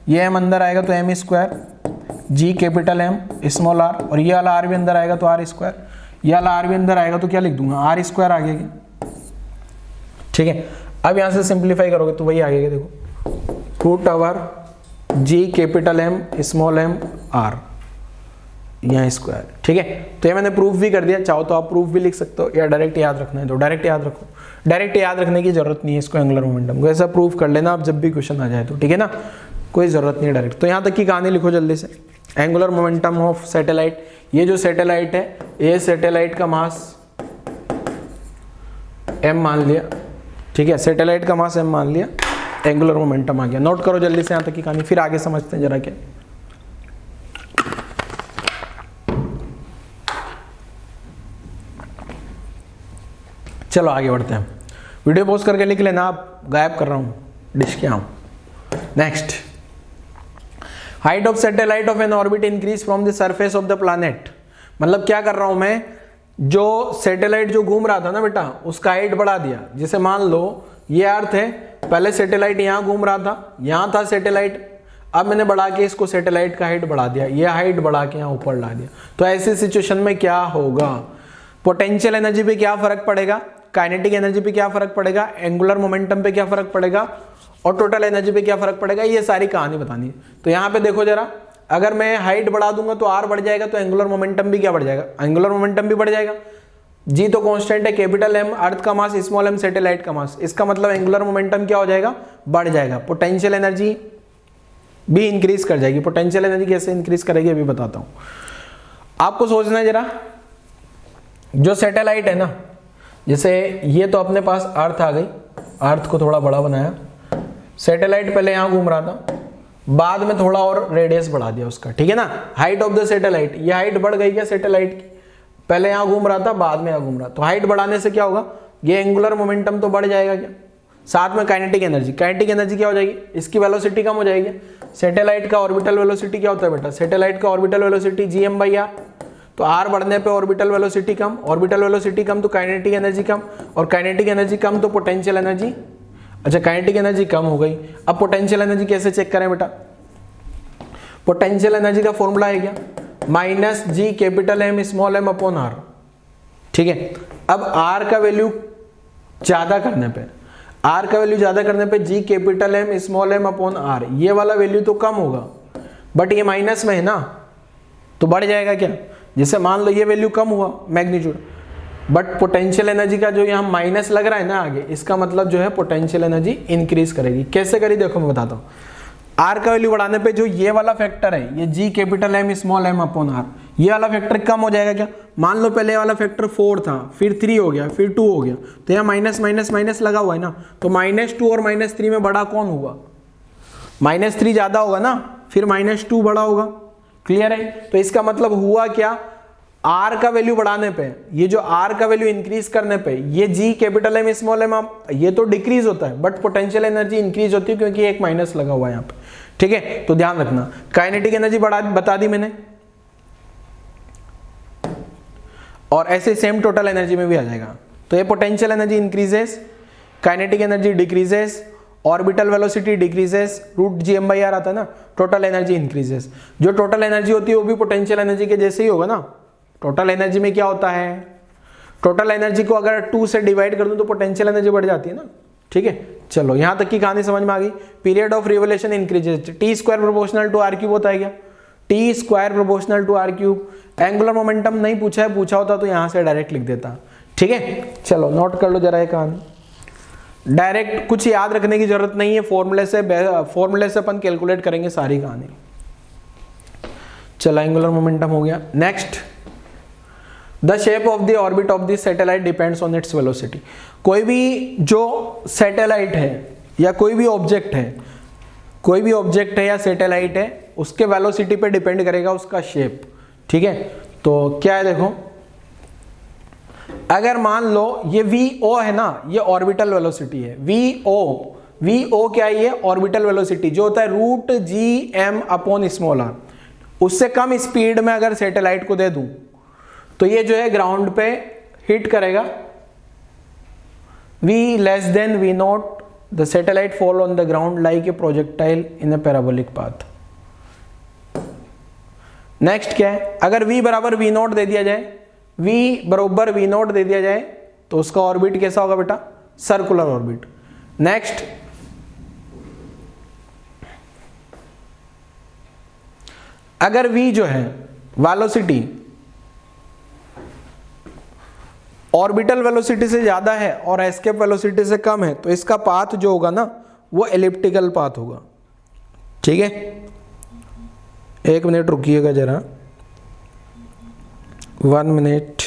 ये m अंदर आएगा तो m square, g capital m small r, और ये वाला r भी अंदर आएगा तो r स्क्वायर, ये वाला r भी अंदर आएगा तो क्या लिख दूंगा, r स्क्वायर आ गया। ठीक है, अब यहाँ से सिंप्लीफाई करोगे तो वही आ गया, देखो root over g capital m small m r यहाँ स्क्वायर। ठीक है, तो ये मैंने प्रूफ भी कर दिया। चाहो तो आप प्रूफ भी लिख सकते हो या डायरेक्ट याद रखना है तो डायरेक्ट याद रखो। डायरेक्ट याद रखने की जरूरत नहीं है इसको, एंगुलर मोमेंटम को ऐसा प्रूफ कर लेना आप जब भी क्वेश्चन आ जाए तो। ठीक है ना, कोई जरूरत नहीं है डायरेक्ट। तो यहाँ तक की कहानी लिखो जल्दी से। एंगुलर मोमेंटम ऑफ सैटेलाइट, ये जो सैटेलाइट है, ये सैटेलाइट का मास m मान लिया। ठीक है, सैटेलाइट का मास m मान लिया, एंगुलर मोमेंटम आ गया। नोट करो जल्दी से यहाँ तक की कहानी, फिर आगे समझते हैं जरा क्या। चलो आगे बढ़ते हैं, वीडियो पॉज करके लिख लेना, आप गायब कर रहा हूं डिश के आऊं। Next, height of satellite of N orbit increase from the surface of the planet. मतलब क्या कर रहा हूं मैं, जो सैटेलाइट जो घूम रहा था ना बेटा, उसका हाइट बढ़ा दिया। जैसे मान लो ये अर्थ है, पहले सैटेलाइट यहां घूम रहा था, यहां था सैटेलाइट, अब मैंने बढ़ा के इसको सैटेलाइट का हाइट बढ़ा दिया, ये हाइट बढ़ा के यहां ऊपर ला दिया। तो ऐसी सिचुएशन में क्या होगा, पोटेंशियल एनर्जी पे क्या फर्क पड़ेगा, काइनेटिक एनर्जी पे क्या फर्क पड़ेगा, एंगुलर मोमेंटम पे क्या फर्क पड़ेगा, और टोटल एनर्जी पे क्या फर्क पड़ेगा, ये सारी कहानी बतानी है। तो यहाँ पे देखो जरा, अगर मैं हाइट बढ़ा दूंगा तो r बढ़ जाएगा, तो एंगुलर मोमेंटम भी क्या बढ़ जाएगा, एंगुलर मोमेंटम भी बढ़ जाएगा। g तो कांस्टेंट है, कैपिटल M अर्थ का मास, स्मॉल m सैटेलाइट का मास, इसका मतलब एंगुलर मोमेंटम क्या हो जाएगा, बढ़ जाएगा। पोटेंशियल एनर्जी भी इंक्रीज कर जाएगी। पोटेंशियल एनर्जी कैसे इंक्रीज करेगी अभी बताता हूँ आपको। सोचना है जरा, जो सैटेलाइट है ना, जैसे ये तो अपने पास अर्थ आ गई, अर्थ को थोड़ा बड़ा बनाया, सैटेलाइट पहले यहाँ घूम रहा था, बाद में थोड़ा और रेडियस बढ़ा दिया उसका। ठीक है ना, हाइट ऑफ द सैटेलाइट, ये हाइट बढ़ गई क्या सैटेलाइट की, पहले यहाँ घूम रहा था बाद में यहाँ घूम रहा। तो हाइट बढ़ाने से क्या होगा, ये एंगुलर मोमेंटम तो बढ़ जाएगा क्या, साथ में काइनेटिक एनर्जी। काइनेटिक एनर्जी क्या हो जाएगी, इसकी वेलोसिटी कम हो जाएगी। सैटेलाइट का ऑर्बिटल वेलोसिटी क्या होता है बेटा, सैटेलाइट का ऑर्बिटल वेलोसिटी gm/r, तो r बढ़ने पे ऑर्बिटल वेलोसिटी कम, ऑर्बिटल वेलोसिटी कम तो काइनेटिक एनर्जी कम, और काइनेटिक एनर्जी कम तो पोटेंशियल एनर्जी। अच्छा, काइनेटिक एनर्जी कम हो गई, अब पोटेंशियल एनर्जी कैसे चेक करें बेटा, पोटेंशियल एनर्जी का फॉर्मूला है क्या, minus g capital M small m upon r। ठीक है, अब r का वैल्यू ज्यादा करने पे, r का वैल्यू ज्यादा करने पे g capital M small m upon r, ये वाला वैल्यू तो कम होगा, बट ये माइनस में है ना, तो बढ़ जाएगा क्या। जैसे मान लो ये वैल्यू कम हुआ मैग्नीट्यूड, बट पोटेंशियल एनर्जी का जो यहाँ माइनस लग रहा है ना आगे, इसका मतलब जो है पोटेंशियल एनर्जी इंक्रीज करेगी। कैसे करी देखो मैं बताता हूँ। आर का वैल्यू बढ़ाने पे जो ये वाला फैक्टर है, ये G capital M small M upon are, ये वाला फैक्टर कम हो जाएगा क्या? मान लो पहले वाला फैक्टर 4 था, फिर 3 हो गया, फिर 2 हो गया, तो यहाँ माइनस माइनस माइनस लगा हुआ है ना, तो -2 और -3 में बड़ा कौन होगा? -3 ज्यादा होगा ना, फिर -2 बड़ा होगा। क्लियर है? तो इसका मतलब हुआ क्या, आर का वैल्यू बढ़ाने पे, ये जो आर का वैल्यू इंक्रीज करने पे, ये G capital M small M ये तो डिक्रीज होता है, बट पोटेंशियल एनर्जी इंक्रीज होती है क्योंकि एक माइनस लगा हुआ है यहाँ पे। ठीक है, तो ध्यान रखना। काइनेटिक एनर्जी बता दी मैंने, और ऐसे सेम टोटल एनर्जी में भी आ जाएगा। तो ये potential energy increases, kinetic energy decreases, orbital velocity decreases, root g/r आता है ना, टोटल एनर्जी इंक्रीजेस। जो टोटल एनर्जी होती है वो भी पोटेंशियल एनर्जी के जैसे ही होगा ना। टोटल एनर्जी में क्या होता है, टोटल एनर्जी को अगर 2 से डिवाइड कर दूं तो पोटेंशियल एनर्जी बढ़ जाती है ना। ठीक है, चलो यहां तक की कहानी समझ में आ गई। Period of revolution increases, t² proportional to r³ होता है क्या? t² proportional to r³। Angular momentum नहीं पूछा है, पूछा होता तो यहां से डायरेक्ट लिख देता। ठीक है, चलो नोट कर लो जरा ये कहानी। डायरेक्ट कुछ याद रखने की जरूरत नहीं है, फॉर्मूले से अपन कैलकुलेट करेंगे सारी कहानी। चलो एंगुलर मोमेंटम हो गया। Next, the shape of the orbit of the satellite depends on its velocity. कोई भी जो सैटेलाइट है या कोई भी ऑब्जेक्ट है या सैटेलाइट है, उसके वेलोसिटी पे डिपेंड करेगा उसका शेप। ठीक है, तो क्या है देखो, अगर मान लो ये VO है ना, ये ऑर्बिटल वेलोसिटी है। VO क्या है? ये ऑर्बिटल वेलोसिटी जो होता है root gm upon small r। उससे कम स्पीड में अगर सैटेलाइट को दे दूं तो ये जो है ग्राउंड पे हिट करेगा। V less than V0, the satellite fall on the ground like a projectile in a parabolic path। Next क्या है, अगर V बराबर V0 दे दिया जाए, V बराबर V0 दे दिया जाए तो उसका ऑर्बिट कैसा होगा बेटा? Circular orbit. नेक्स्ट, अगर V जो है वेलोसिटी ऑर्बिटल वेलोसिटी से ज्यादा है और एस्केप वेलोसिटी से कम है, तो इसका पाथ जो होगा ना वो एलिप्टिकल पाथ होगा। ठीक है, 1 मिनट रुकिएगा जरा, 1 मिनट।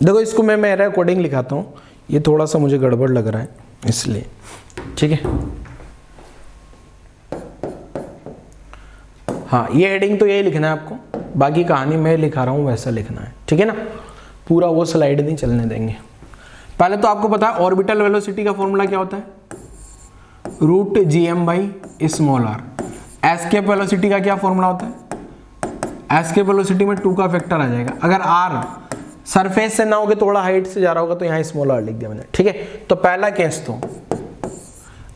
देखो इसको मैं मेरा अकॉर्डिंग लिखाता हूँ, ये थोड़ा सा मुझे गड़बड़ लग रहा है इसलिए। ठीक है, हाँ ये हेडिंग तो यही लिखना है आपको, बाकी कहानी मैं लिखा रहा हूँ वैसा लिखना है। ठीक है ना, पूरा वो स्लाइड नहीं चलने देंगे। पहले तो आपको पता है ऑर्बिटल वेलोसिटी का फॉर्मूला क्या होता है, रूट gm/स्मॉल r। एस्केप वेलोसिटी का क्या फॉर्मूला होता है, एस्केप वेलोसिटी में 2 का फैक्टर आ जाएगा। अगर r सरफेस से ना हो के थोड़ा हाइट से जा रहा होगा तो यहाँ स्मॉल r लिख दिया मैंने। ठीक है, तो पहला केस, तो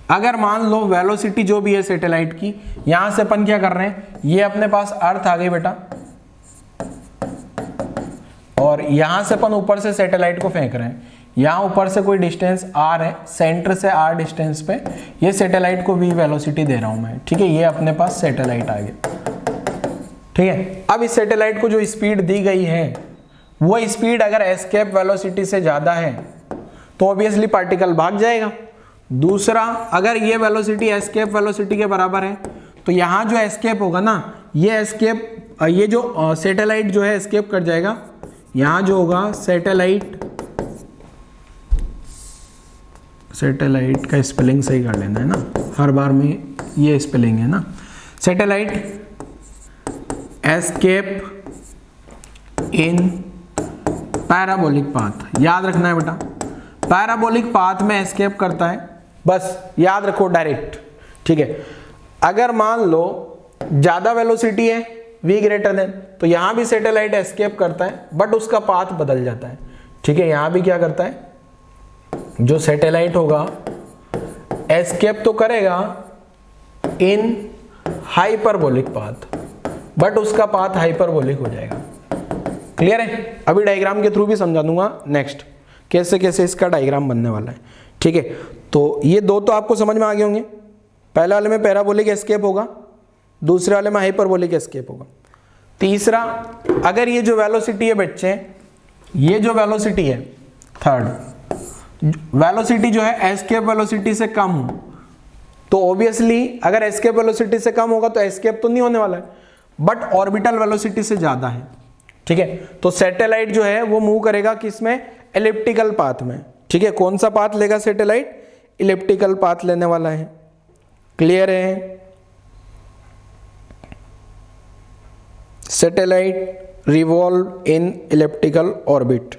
अगर मान लो वेलोसिटी जो भी है सैटेलाइट की, यहां से अपन क्या कर रहे हैं, ये अपने पास अर्थ आ गई बेटा, और यहां से अपन ऊपर से सैटेलाइट को फेंक रहे हैं। यहां ऊपर से कोई डिस्टेंस r है, सेंटर से r डिस्टेंस पे ये सैटेलाइट को v वेलोसिटी दे रहा हूं मैं। ठीक है, ये अपने पास सैटेलाइट आ गया। ठीक है, अब इस सैटेलाइट को जो स्पीड दी गई है वो स्पीड अगर एस्केप वेलोसिटी से ज्यादा है तो ऑब्वियसली पार्टिकल भाग जाएगा। दूसरा, अगर ये वेलोसिटी एस्केप वेलोसिटी के बराबर है तो यहां जो एस्केप होगा ना, ये जो सैटेलाइट जो है एस्केप कर जाएगा। यहां जो होगा सैटेलाइट का स्पेलिंग सही कर लेना है ना, हर बार में ये स्पेलिंग है ना। सैटेलाइट एस्केप इन पैराबोलिक पाथ, याद रखना है बेटा, पैराबोलिक पाथ में एस्केप करता है, बस याद रखो डायरेक्ट। ठीक है, अगर मान लो ज्यादा वेलोसिटी है v ग्रेटर देन, तो यहां भी सैटेलाइट एस्केप करता है बट उसका पाथ बदल जाता है। ठीक है, यहां भी क्या करता है, जो सैटेलाइट होगा एस्केप तो करेगा इन हाइपरबोलिक पाथ, बट उसका पाथ हाइपरबोलिक हो जाएगा। क्लियर है? अभी डायग्राम के थ्रू भी समझा दूंगा नेक्स्ट कैसे कैसे इसका डायग्राम बनने वाला है, ठीक है। तो ये दो तो आपको समझ में आ गए होंगे। पहले वाले में पैराबोलिक एस्केप होगा, दूसरे वाले में हाइपरबोलिक एस्केप होगा। तीसरा, अगर ये जो वेलोसिटी है बच्चे, ये जो वेलोसिटी है थर्ड वेलोसिटी जो है एस्केप वेलोसिटी से कम हो, तो ऑब्वियसली अगर एस्केप वेलोसिटी से कम होगा तो एस्केप तो नहीं होने वाला है, बट ऑर्बिटल वेलोसिटी से ज्यादा है, ठीक है। तो सैटेलाइट जो है वो मूव करेगा किसमें? एलिप्टिकल पाथ में, ठीक है। कौन सा पाथ लेगा सैटेलाइट? इलिप्टिकल पाथ लेने वाला है। क्लियर है? Satellite revolve in elliptical orbit.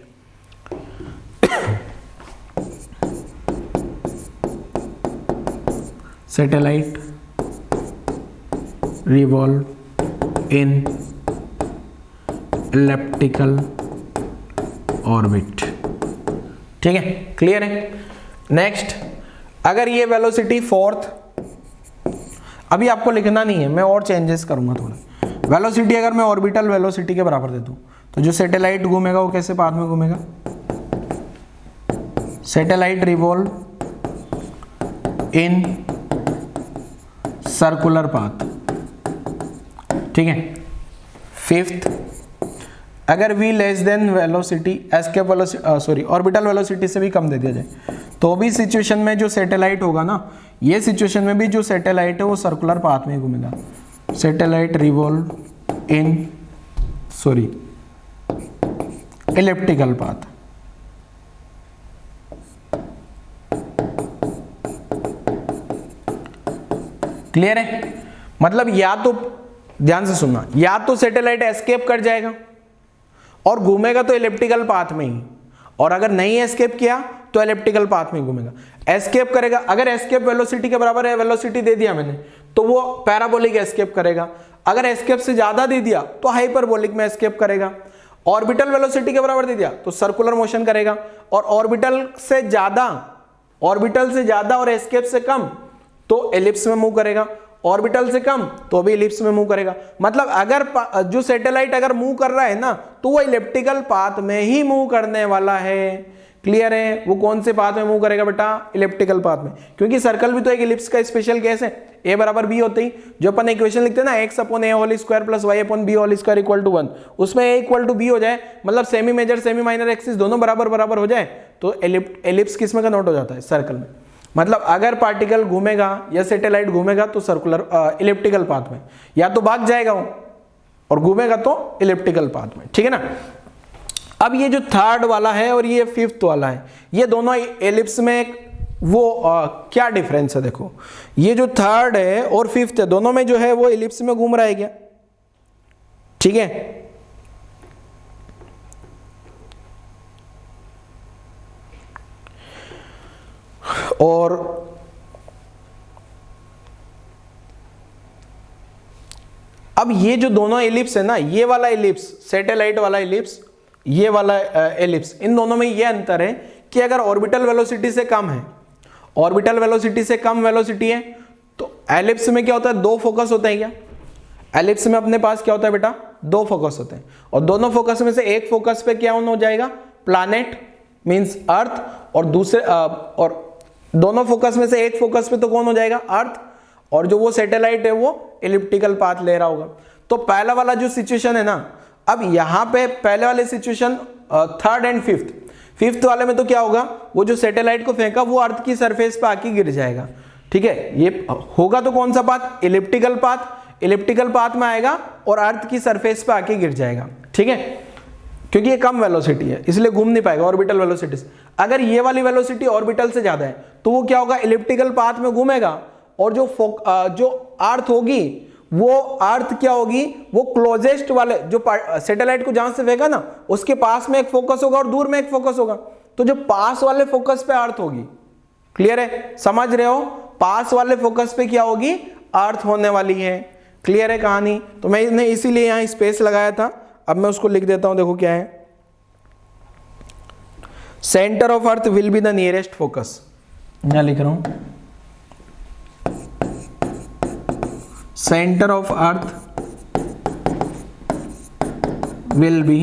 Satellite revolve in elliptical orbit, ठीक है। क्लियर है? नेक्स्ट, अगर ये वेलोसिटी फोर्थ, अभी आपको लिखना नहीं है, मैं और चेंजेस करूंगा थोड़ा। वेलोसिटी अगर मैं ऑर्बिटल वेलोसिटी के बराबर दे दूं तो जो सैटेलाइट घूमेगा वो कैसे पाथ में घूमेगा? Satellite revolve in circular path, ठीक है। फिफ्थ, अगर v less than velocity escape velocity orbital velocity से भी कम दे दिया जाए तो भी सिचुएशन में जो सैटेलाइट होगा ना, ये सिचुएशन में भी जो सैटेलाइट है वो सर्कुलर पाथ में घूमेगा। Satellite revolve in elliptical path. Clear है? मतलब या तो ध्यान से सुनना, या तो सैटेलाइट एस्केप कर जाएगा और घूमेगा तो इलिप्टिकल पाथ में ही, और अगर नहीं एस्केप किया तो इलिप्टिकल पाथ में घूमेगा। एस्केप करेगा, अगर एस्केप वेलोसिटी के बराबर है, वेलोसिटी दे दिया मैंने, तो वो पैराबोलिक एस्केप करेगा। अगर एस्केप से ज्यादा दे दिया तो हाइपरबोलिक में एस्केप करेगा। ऑर्बिटल वेलोसिटी के बराबर दे दिया तो सर्कुलर मोशन करेगा, और ऑर्बिटल से ज्यादा और एस्केप से कम तो एलिप्स में मूव करेगा, ऑर्बिटल से कम तो भी इलिप्स में मूव करेगा। मतलब अगर जो सैटेलाइट अगर मूव कर रहा है ना, तो वो इलिप्टिकल पाथ में ही मूव करने वाला है। क्लियर है? वो कौन से पाथ में मूव करेगा बेटा? इलिप्टिकल पाथ में, क्योंकि सर्कल भी तो एक इलिप्स का स्पेशल केस है। a बराबर b होते ही जो अपन इक्वेशन लिखते हैं ना, x upon a whole square plus y upon b whole square equal to 1, उसमें a इक्वल टू b हो जाए, मतलब semi major semi minor axis दोनों बराबर हो जाए, तो एलिप्स किस में कन्वर्ट हो जाता है? सर्कल में। मतलब अगर पार्टिकल घूमेगा या सैटेलाइट घूमेगा तो सर्कुलर इलिप्टिकल पाथ में, या तो भाग जाएगा वो और घूमेगा तो इलिप्टिकल पाथ में, ठीक है ना। अब ये जो थर्ड वाला है और ये फिफ्थ वाला है, ये दोनों एलिप्स में क्या डिफरेंस है? देखो, ये जो थर्ड है और फिफ्थ है, दोनों में जो है वो एलिप्स में घूम रहा है क्या? ठीक है। और अब ये जो दोनों एलिप्स है ना, ये वाला एलिप्स सैटेलाइट वाला एलिप्स, ये वाला एलिप्स, इन दोनों में ये अंतर है कि अगर ऑर्बिटल वेलोसिटी से कम है, ऑर्बिटल वेलोसिटी से कम वेलोसिटी है, तो एलिप्स में क्या होता है? दो फोकस होते हैं क्या? एलिप्स में अपने पास क्या होता है बेटा? दो फोकस होते हैं, और दोनों फोकस में से एक फोकस पे क्या हो जाएगा? प्लैनेट मींस अर्थ, और दूसरे और दोनों फोकस में से एक फोकस पे तो कौन हो जाएगा? अर्थ, और जो वो सैटेलाइट है वो इलिप्टिकल पाथ ले रहा होगा। तो पहला वाला जो सिचुएशन है ना, अब यहां पे पहले वाले सिचुएशन थर्ड एंड फिफ्थ वाले में तो क्या होगा? वो जो सैटेलाइट को फेंका वो अर्थ की सरफेस पे आके गिर जाएगा, ठीक है। ये होगा तो कौन सा path? Elliptical path. Elliptical path में आएगा और अर्थ की सरफेस पे आके गिर जाएगा, ठीक है, क्योंकि ये कम वेलोसिटी है इसलिए घूम नहीं पाएगा ऑर्बिटल वेलोसिटी से। अगर ये वाली वेलोसिटी ऑर्बिटल से ज्यादा है तो वो क्या होगा? इलिप्टिकल पाथ में घूमेगा, और जो अर्थ होगी वो अर्थ क्या होगी? वो क्लोजेस्ट वाले जो सैटेलाइट को जहां से फेंका ना, उसके पास में एक फोकस होगा और दूर में एक फोकस होगा, तो जो पास वाले फोकस पे अर्थ होगी। क्लियर है? समझ रहे हो? पास वाले फोकस पे क्या होगी? अर्थ होने वाली है। क्लियर है कहानी? तो मैंने इसीलिए यहां स्पेस लगाया था। अब मैं उसको लिख देता हूं, देखो क्या है। Centre of earth will be the nearest focus, यहां लिख रहा हूं, centre of earth will be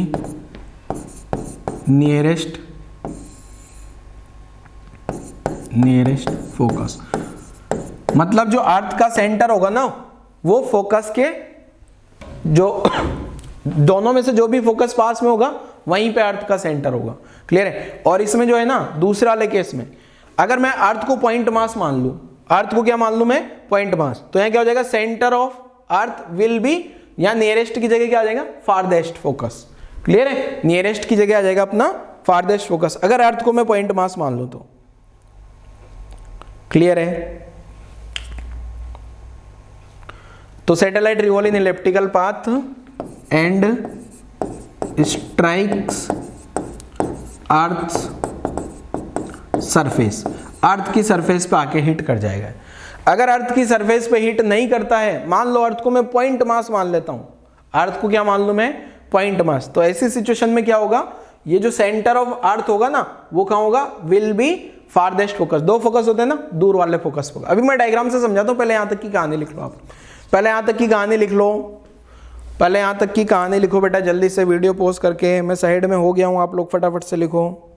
nearest focus, मतलब जो अर्थ का सेंटर होगा ना वो फोकस के जो दोनों में से जो भी फोकस पास में होगा वहीं पे अर्थ का सेंटर होगा। क्लियर है। और इसमें जो है ना दूसरे वाले केस में अगर मैं अर्थ को पॉइंट मास मान लूं, अर्थ को क्या मान लूं मैं, पॉइंट मास, तो यहां क्या हो जाएगा, centre of earth will be, या नियरेस्ट की जगह क्या आ जाएगा, फारदेस्ट फोकस। क्लियर है। नियरेस्ट की जगह आ जाएगा अपना फारदेस्ट फोकस अगर अर्थ को मैं पॉइंट मास मान लूं तो। क्लियर है। तो satellite revolve in elliptical path and strikes earth surface, earth की सरफेस पे आके हिट कर जाएगा। अगर अर्थ की सरफेस पे हिट नहीं करता है, मान लो अर्थ को मैं पॉइंट मास मान लेता हूं, अर्थ को क्या मान लूं मैं, पॉइंट मास, तो ऐसी सिचुएशन में क्या होगा, ये जो सेंटर ऑफ अर्थ होगा ना वो कहां होगा, विल बी फारदेस्ट फोकस। दो फोकस होते हैं ना, दूर वाले फोकस होगा। अभी मैं डायग्राम से समझाता हूं, पहले यहां तक की कहानी लिख लो आप, पहले यहां तक की कहानी लिख लो, पहले यहां तक की कहानी लिखो बेटा जल्दी से, वीडियो पॉज करके, मैं साइड में हो गया हूं, आप लोग फटाफट से लिखो।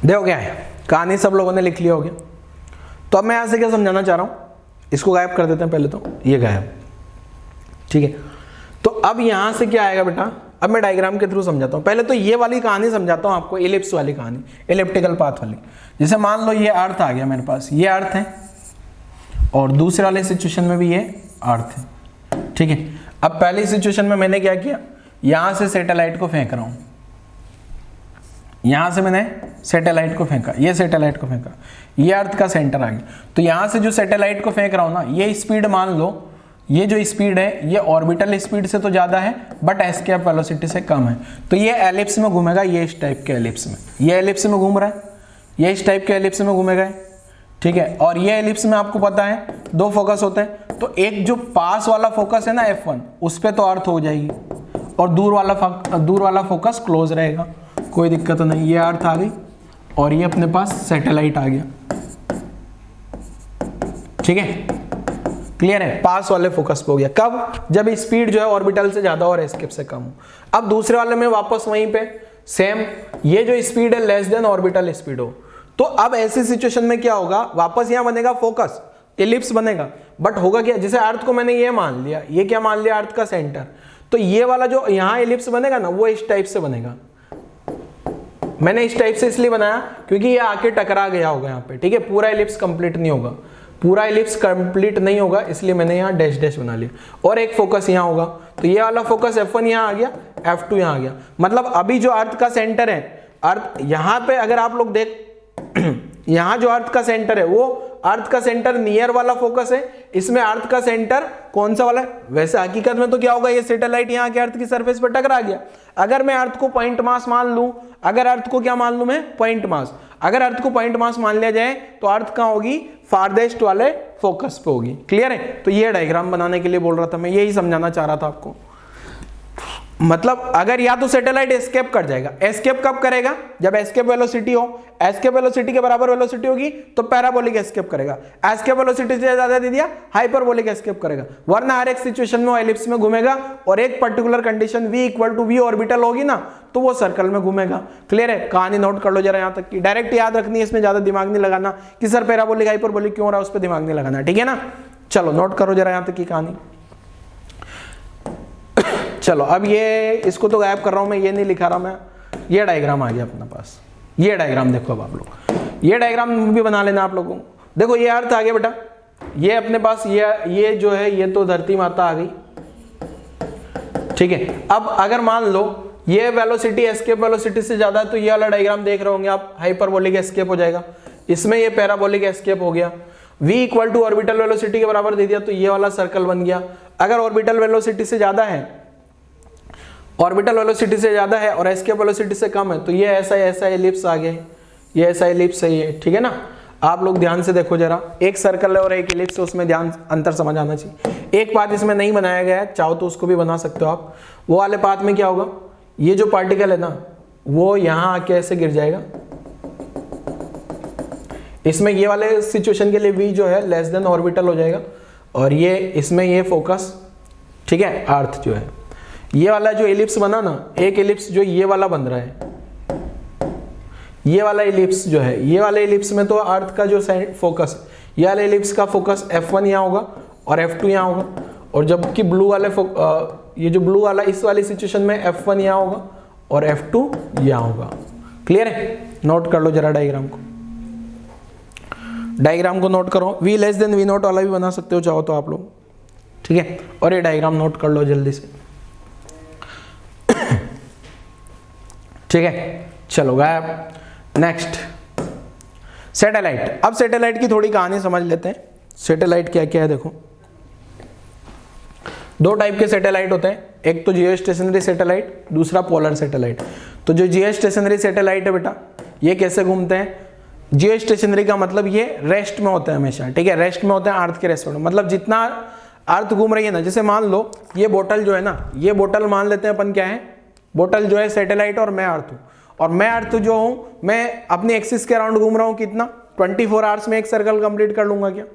देखो क्या है, कहानी सब लोगों ने लिख लिया हो गया। तो अब मैं यहां से क्या समझाना चाह रहा हूं, इसको गायब कर देते हैं पहले, तो ये गायब, ठीक है। तो अब यहां से क्या आएगा बेटा, अब मैं डायग्राम के थ्रू समझाता हूं। पहले तो ये वाली कहानी समझाता हूं आपको, इलिप्स वाली कहानी, इलिप्टिकल पाथ वाली। जैसे मान लो ये अर्थ आ गया मेरे पास, ये अर्थ है, और दूसरे वाले सिचुएशन में भी ये अर्थ है, ठीक है। अब पहली सिचुएशन में मैंने क्या किया, यहां से सैटेलाइट को फेंक रहा हूं, यहां से मैंने सैटेलाइट को फेंका, ये सैटेलाइट को फेंका, ये अर्थ का सेंटर आ गया। तो यहां से जो सैटेलाइट को फेंक रहा हूं ना, ये स्पीड मान लो, ये जो स्पीड है ये ऑर्बिटल स्पीड से तो ज्यादा है बट एस्केप वेलोसिटी से कम है, तो ये एलिप्स में घूमेगा, ये इस टाइप के एलिप्स में, ये एलिप्स में घूम रहा है, ये इस टाइप के एलिप्स में घूमेगा, ठीक है। और ये एलिप्स में आपको पता है दो फोकस होते हैं, तो एक जो पास वाला फोकस है ना F1, उस पर तो अर्थ हो जाएगी, और दूर वाला फोकस क्लोज रहेगा, कोई दिक्कत नहीं। ये अर्थ आ गई और ये अपने पास सैटेलाइट आ गया, ठीक है। क्लियर है। पास वाले फोकस पे हो गया, कब, जब स्पीड जो है ऑर्बिटल से ज्यादा और एस्केप से कम हो। अब दूसरे वाले में वापस वहीं पे सेम, ये जो स्पीड है लेस देन ऑर्बिटल स्पीड हो, तो अब ऐसी सिचुएशन में क्या होगा, वापस यहां बनेगा फोकस, इलिप्स बनेगा, बट होगा क्या, जैसे अर्थ को मैंने ये मान लिया, ये क्या मान लिया, अर्थ का सेंटर, तो ये वाला जो यहां इलिप्स बनेगा ना वो इस टाइप से बनेगा। मैंने इस टाइप से इसलिए बनाया क्योंकि ये आके टकरा गया होगा यहाँ पे, ठीक है। पूरा इलिप्स कंप्लीट नहीं होगा, पूरा इलिप्स कंप्लीट नहीं होगा, इसलिए मैंने यहाँ डैश डैश बना लिया, और एक फोकस यहाँ होगा, तो ये वाला फोकस F1 यहाँ आ गया, F2 यहाँ आ गया। मतलब अभी जो अर्थ का सेंटर है, अर्थ यहाँ पे अगर आप लोग देख यहाँ जो अर्थ का सेंटर है वो अर्थ का सेंटर नियर वाला फोकस है, इसमें अर्थ का सेंटर कौन सा वाला है। वैसे हकीकत में तो क्या होगा, ये सैटेलाइट यहाँ के अर्थ की सरफेस पर टकरा गया। अगर मैं अर्थ को पॉइंट मास मान लूं, अगर अर्थ को क्या मान लूं मैं, पॉइंट मास, अगर अर्थ को पॉइंट मास मान लिया जाए तो अर्थ कहां होगी, फारदेस्ट वाले फोकस पे होगी। क्लियर है। तो ये डायग्राम बनाने के लिए बोल रहा था मैं, यही समझाना चाह रहा था आपको। मतलब अगर या तो सैटेलाइट एस्केप कर जाएगा, एस्केप कब करेगा, जब एस्केप वेलोसिटी हो, एस्केप वेलोसिटी के बराबर वेलोसिटी होगी तो पैराबोलिक एस्केप करेगा, एस्केप वेलोसिटी से ज्यादा दे दिया हाइपरबोलिक एस्केप करेगा, वरना हर एक सिचुएशन में वो एलिप्स में घूमेगा, और एक particular condition v equal to v orbital होगी ना तो वो सर्कल में घूमेगा। क्लियर है। कहानी नोट कर लो जरा यहाँ तक की, डायरेक्ट याद रखनी है, इसमें ज्यादा दिमाग नहीं लगाना कि सर पैराबोलिक हाइपरबोलिक क्यों हो रहा है, उस पर दिमाग नहीं लगाना, ठीक है ना। चलो नोट करो जरा यहाँ तक की कहानी। चलो अब ये इसको तो गायब कर रहा हूं मैं, ये नहीं लिखा रहा मैं, ये डायग्राम आ गया अपने पास, ये डायग्राम देखो। अब आप लोग ये डायग्राम भी बना लेना आप लोगों को। देखो ये अर्थ आ गया बेटा, ये अपने पास ये जो है ये तो धरती माता आ गई, ठीक है। अब अगर मान लो ये वेलोसिटी एस्केप वेलोसिटी से ज्यादा है तो ये वाला डायग्राम देख रहे होंगे आप, हाइपरबोलिक एस्केप हो जाएगा, इसमें ये पैराबोलिक एस्केप हो गया। v equal to orbital velocity के बराबर दे दिया तो ये वाला सर्कल बन गया। अगर ऑर्बिटल वेलोसिटी से ज्यादा है, ऑर्बिटल वेलोसिटी से ज्यादा है और एस्केप वेलोसिटी से कम है तो ये ऐसा एलिप्स आ गया, ये ऐसा एलिप्स है ये, ठीक है ना। आप लोग ध्यान से देखो जरा, एक सर्कल है और एक एलिप्स है, उसमें ध्यान अंतर समझ आना चाहिए। एक पाथ इसमें नहीं बनाया गया है, चाहो तो उसको भी बना सकते हो आप। वो वाले पाथ में क्या होगा, ये जो पार्टिकल है ना वो यहां आके ऐसे गिर जाएगा, इसमें ये वाले सिचुएशन के लिए v जो है लेस देन ऑर्बिटल हो जाएगा, और ये इसमें ये फोकस, ठीक है, अर्थ जो है। ये वाला जो एलिप्स बना ना, एक एलिप्स जो ये वाला बन रहा है, ये वाला एलिप्स जो है, ये वाले एलिप्स में तो अर्थ का जो फोकस, ये वाले एलिप्स का फोकस F1 यहाँ होगा और F2 यहाँ होगा, और जबकि ब्लू वाले ये जो ब्लू वाला इस वाली सिचुएशन में F1 यहाँ होगा और F2 यहाँ होगा। क्लियर है? नोट कर लो जरा डायग्राम को, डायग्राम को नोट करो। v less than v not वाला भी बना सकते हो चाहो तो आप लोग, ठीक है। और ये डायग्राम नोट कर लो जल्दी से, ठीक है। चलो गायब। Next satellite. अब सैटेलाइट की थोड़ी कहानी समझ लेते हैं। सैटेलाइट क्या क्या है देखो, दो टाइप के सैटेलाइट होते हैं, एक तो जियो स्टेशनरी सैटेलाइट, दूसरा पोलर सैटेलाइट। तो जो जियो स्टेशनरी सैटेलाइट है बेटा, ये कैसे घूमते हैं? जियो स्टेशनरी का मतलब ये रेस्ट में होते हैं हमेशा, ठीक है, रेस्ट में होते हैं, अर्थ के रेस्ट में। मतलब जितना अर्थ घूम रही है ना, जैसे मान लो ये बोतल जो है ना, ये बोतल मान लेते हैं अपन क्या है, बोतल जो है सैटेलाइट और मैं अर्थ हूँ, और मैं अर्थ जो हूँ मैं अपनी एक्सिस के अराउंड घूम रहा हूँ कितना, 24 आवर्स में एक सर्कल कंप्लीट कर लूंगा क्या,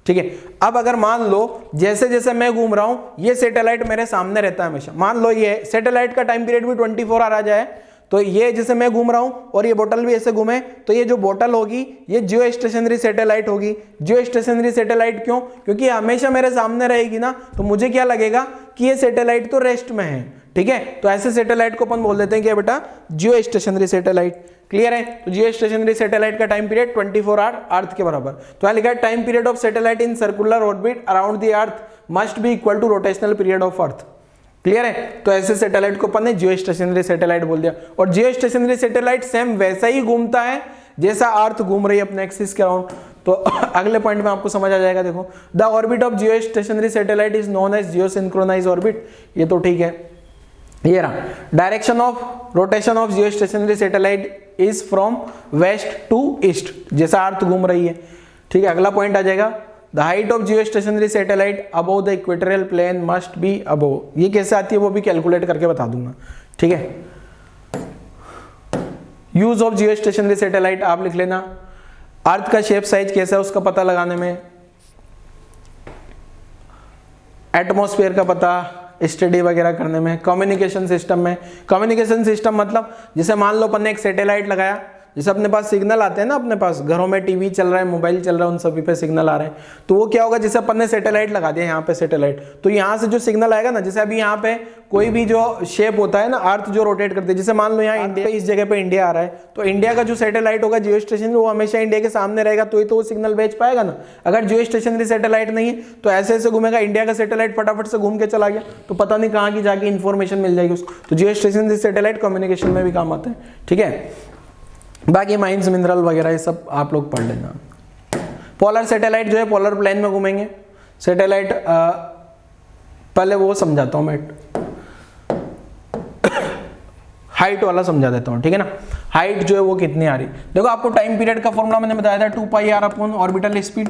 ठीक है। अब अगर मान लो जैसे जैसे मैं घूम रहा हूँ ये सैटेलाइट मेरे सामने रहता है हमेशा, मान लो ये सैटेलाइट का टाइम पीरियड भी 24 आवर आ जाए, तो ये जैसे मैं घूम रहा हूँ और ये बोतल भी ऐसे घूमे, तो ये जो बोतल होगी ये जियो स्टेशनरी सैटेलाइट होगी। जियो स्टेशनरी सैटेलाइट क्यों? क्योंकि हमेशा मेरे सामने रहेगी ना, तो मुझे क्या लगेगा कि ये सैटेलाइट तो रेस्ट में है, ठीक है। तो ऐसे सैटेलाइट को अपन बोल देते हैं कि बेटा जियो स्टेशनरी सैटेलाइट। क्लियर है? तो जियो स्टेशनरी सैटेलाइट का टाइम पीरियड 24 आवर अर्थ के बराबर। तो यहाँ लिखा है time period of satellite in circular orbit around the earth must be equal to rotational period of earth. Clear है? तो ऐसे सैटेलाइट को अपन ने जियो स्टेशनरी सैटेलाइट बोल दिया। और जियो स्टेशनरी सैटेलाइट सेम वैसा ही घूमता है जैसा अर्थ घूम रही है अपने एक्सिस के अराउंड। तो अगले पॉइंट में आपको समझ आ जाएगा। देखो, the orbit of geostationary satellite is known as geosynchronise orbit. ये तो ठीक है, ये रहा। Direction of rotation of geostationary satellite is from west to east, जैसा अर्थ घूम रही है, ठीक है। अगला पॉइंट आ जाएगा, the height of geostationary satellite above the equatorial plane must be above. ये कैसे आती है वो भी कैलकुलेट करके बता दूंगा, ठीक है। Use of geostationary satellite आप लिख लेना। अर्थ का शेप साइज कैसा है उसका पता लगाने में, एटमॉस्फेयर का पता स्टडी वगैरह करने में, कम्युनिकेशन सिस्टम में। कम्युनिकेशन सिस्टम मतलब जैसे मान लो अपन ने एक सैटेलाइट लगाया, जैसे अपने पास सिग्नल आते हैं ना, अपने पास घरों में टीवी चल रहा है, मोबाइल चल रहा है, उन सभी पे सिग्नल आ रहे हैं। तो वो क्या होगा, जैसे अपन ने सैटेलाइट लगा दिया यहाँ पे सैटेलाइट, तो यहाँ से जो सिग्नल आएगा ना, जैसे अभी यहाँ पे कोई भी जो शेप होता है ना, अर्थ जो रोटेट करती है, जैसे मान लो यहाँ इंडिया, इस जगह पे इंडिया आ रहा है, तो इंडिया का जो सैटेलाइट होगा जियो स्टेशन, वो हमेशा इंडिया के सामने रहेगा, तो ही तो वो सिग्नल भेज पाएगा ना। अगर जियो स्टेशनरी सैटेलाइट नहीं है तो ऐसे ऐसे घूमेगा, इंडिया का सैटेलाइट फटाफट से घूम के चला गया तो पता नहीं कहाँ की जाके इन्फॉर्मेशन मिल जाएगी उसको। तो जियो स्टेशनरी सैटेलाइट कम्युनिकेशन में भी काम आते हैं, ठीक है। बाकी माइंस मिनरल वगैरह ये सब आप लोग पढ़ लेना। पोलर सैटेलाइट जो है पोलर प्लेन में घूमेंगे। सैटेलाइट पहले वो समझाता हूँ मैं, हाइट वाला समझा देता हूँ, ठीक है ना। हाइट जो है वो कितनी आ रही, देखो आपको टाइम पीरियड का फॉर्मूला मैंने बताया था 2πr अपॉन ऑर्बिटल स्पीड,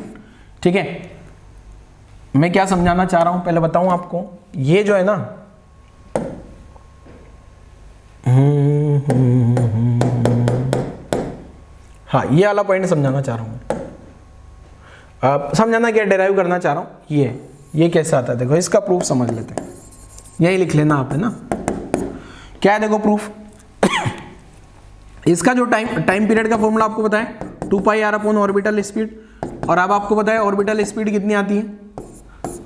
ठीक है। मैं क्या समझाना चाह रहा हूँ पहले बताऊँ आपको। ये जो है ना, हाँ ये वाला पॉइंट समझाना चाह रहा हूँ। अब समझाना क्या डिराइव करना चाह रहा हूँ, ये कैसे आता है देखो, इसका प्रूफ समझ लेते हैं। यही लिख लेना आप, है ना। क्या है देखो प्रूफ, इसका जो टाइम पीरियड का फॉर्मूला आपको पता है 2πr अपॉन ऑर्बिटल स्पीड, और अब आपको पता है ऑर्बिटल स्पीड कितनी आती है,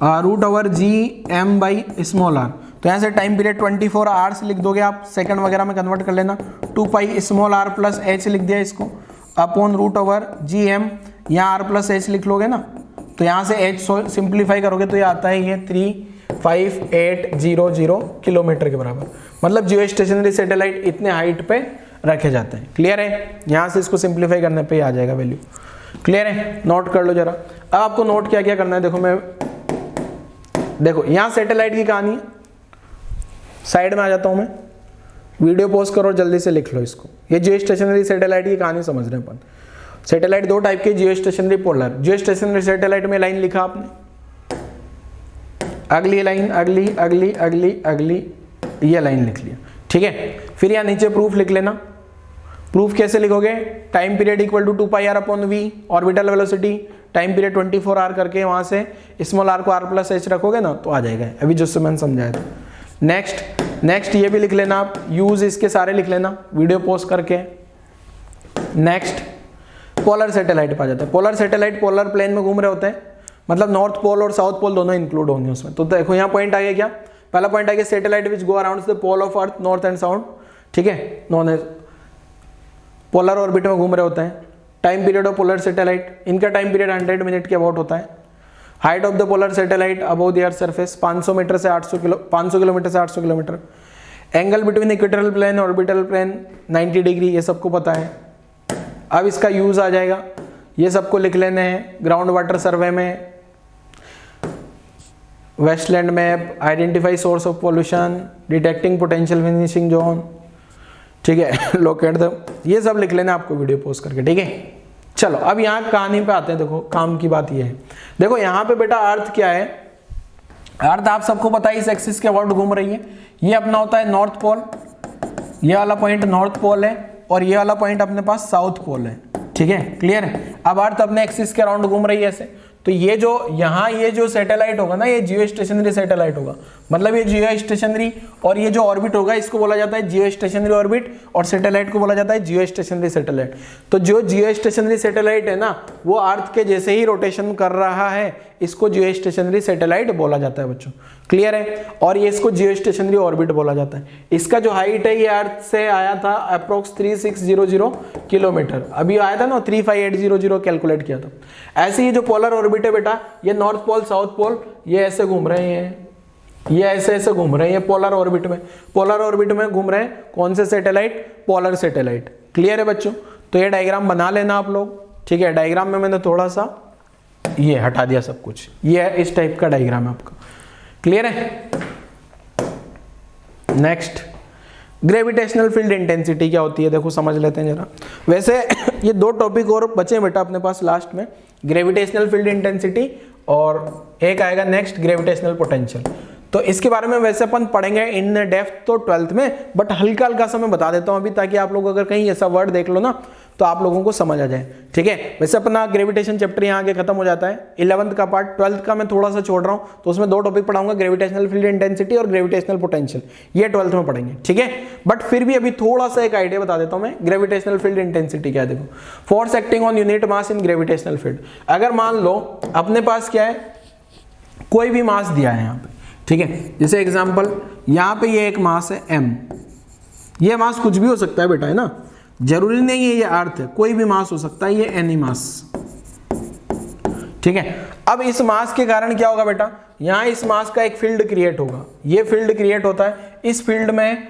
√g/m/r। तो यहाँ से टाइम पीरियड 24 आवर्स लिख दोगे आप, सेकंड वगैरह में कन्वर्ट कर लेना। 2πr प्लस h लिख दिया इसको, अपॉन √g/m, यहाँ r प्लस h लिख लोगे ना, तो यहाँ से h सिंप्लीफाई करोगे तो ये आता है ये 35800 किलोमीटर के बराबर। मतलब जियो स्टेशनरी सैटेलाइट इतने हाइट पे रखे जाते हैं। क्लियर है? यहाँ से इसको सिंप्लीफाई करने पे आ जाएगा वैल्यू। क्लियर है? नोट कर लो जरा। अब आपको नोट क्या क्या करना है, देखो मैं, देखो यहाँ सैटेलाइट की कहानी, साइड में आ जाता हूँ मैं, वीडियो पॉज करो जल्दी से लिख लो इसको। ये जियो स्टेशनरी सैटेलाइट की कहानी समझ रहे हैं अपन। सैटेलाइट दो टाइप के, जियो स्टेशनरी, पोलर। जियो स्टेशनरी सैटेलाइट में लाइन लिखा आपने, अगली लाइन, अगली अगली अगली अगली, ये लाइन लिख लिया, ठीक है। फिर यहाँ नीचे प्रूफ लिख लेना। प्रूफ कैसे लिखोगे, time period equal to 2 pi r upon v, orbital velocity time period 24 hour करके वहां से स्मॉल आर को आर प्लस एच रखोगे ना तो आ जाएगा, अभी जो मैंने समझाया था। नेक्स्ट ये भी लिख लेना आप, यूज इसके सारे लिख लेना वीडियो पोस्ट करके। नेक्स्ट पोलर सैटेलाइट पा जाता है। पोलर सैटेलाइट पोलर प्लेन में घूम रहे होते हैं, मतलब नॉर्थ पोल और साउथ पोल दोनों इंक्लूड होंगे उसमें। तो देखो यहाँ पॉइंट आ गया क्या, पहला पॉइंट आ गया satellite which go around the pole of earth north and south, ठीक है, नॉन पोलर ऑर्बिट में घूम रहे होते हैं। Time period of polar satellite, इनका टाइम पीरियड 100 मिनट के अबाउट होता है। Height of the polar satellite above the earth surface 500 metre से 800 kilometre. Angle between equatorial plane और ऑर्बिटल प्लेन 90 डिग्री, ये सबको पता है। अब इसका यूज आ जाएगा, ये सबको लिख लेने हैं। ग्राउंड वाटर सर्वे में, wasteland map, identify source of pollution, detecting potential fishing zone, ठीक है, लोकेट द, ये सब लिख लेना आपको वीडियो पोस्ट करके, ठीक है। चलो अब यहाँ कहानी पे आते हैं। देखो काम की बात ये है, देखो यहाँ पे बेटा अर्थ क्या है, अर्थ आप सबको पता है इस एक्सिस के अबाउट घूम रही है। ये अपना होता है नॉर्थ पोल, ये वाला पॉइंट नॉर्थ पोल है और ये वाला पॉइंट अपने पास साउथ पोल है, ठीक है, क्लियर है। अब अर्थ अपने एक्सिस के अराउंड घूम रही है ऐसे, तो ये जो यहाँ ये जो सैटेलाइट होगा ना, ये जियो स्टेशनरी सैटेलाइट होगा, मतलब ये जियो स्टेशनरी, और ये जो ऑर्बिट होगा इसको बोला जाता है जियो स्टेशनरी ऑर्बिट, और सैटेलाइट को बोला जाता है जियो स्टेशनरी सैटेलाइट। तो जो जियो स्टेशनरी सैटेलाइट है ना, वो अर्थ के जैसे ही रोटेशन कर रहा है, इसको जियो स्टेशनरी सैटेलाइट बोला जाता है बच्चों, क्लियर है। और ये इसको जियो स्टेशनरी ऑर्बिट बोला जाता है। इसका जो हाइट है ये अर्थ से आया था अप्रोक्स 3600 किलोमीटर, अभी आया था ना 35800 कैलकुलेट किया था। ऐसे ही जो पोलर ऑर्बिट है बेटा, ये नॉर्थ पोल साउथ पोल ये ऐसे घूम रहे हैं, ये ऐसे घूम रहे हैं पोलर ऑर्बिट में। पोलर ऑर्बिट में घूम रहे हैं कौन से सैटेलाइट, पोलर सैटेलाइट, क्लियर है बच्चों। तो ये डायग्राम बना लेना आप लोग, ठीक है। डायग्राम में मैंने थोड़ा सा ये हटा दिया सब कुछ, ये इस टाइप का डायग्राम है आपका, क्लियर है। नेक्स्ट ग्रेविटेशनल फील्ड इंटेंसिटी क्या होती है, देखो समझ लेते हैं जरा। वैसे ये दो टॉपिक और बचे बेटा अपने पास लास्ट में, ग्रेविटेशनल फील्ड इंटेंसिटी और एक आएगा नेक्स्ट ग्रेविटेशनल पोटेंशियल। तो इसके बारे में वैसे अपन पढ़ेंगे इन डेप्थ तो 12th में, बट हल्का हल्का सा मैं बता देता हूं अभी, ताकि आप लोग अगर कहीं ऐसा वर्ड देख लो ना तो आप लोगों को समझ आ जाए, ठीक है। वैसे अपना ग्रेविटेशन चैप्टर यहाँ आगे खत्म हो जाता है, 11th का पार्ट, 12th का मैं थोड़ा सा छोड़ रहा हूँ, तो उसमें दो टॉपिक पढ़ाऊंगा, ग्रेविटेशनल फील्ड इंटेंसिटी और ग्रेविटेशनल पोटेंशियल, ये 12th में पढ़ेंगे, ठीक है। बट फिर भी अभी थोड़ा सा एक आइडिया बता देता हूँ मैं, ग्रेविटेशनल फील्ड इंटेंसिटी क्या है। देखो, force acting on unit mass in gravitational field. अगर मान लो अपने पास क्या है, कोई भी मास दिया है यहाँ पे, ठीक है, जैसे एग्जाम्पल यहाँ पे ये एक मास है m, ये मास कुछ भी हो सकता है बेटा, है ना, जरूरी नहीं है ये अर्थ है, कोई भी मास हो सकता है, ये एनी मास, ठीक है। अब इस मास के कारण क्या होगा बेटा, यहां इस मास का एक फील्ड क्रिएट होगा, ये फील्ड क्रिएट होता है, इस फील्ड में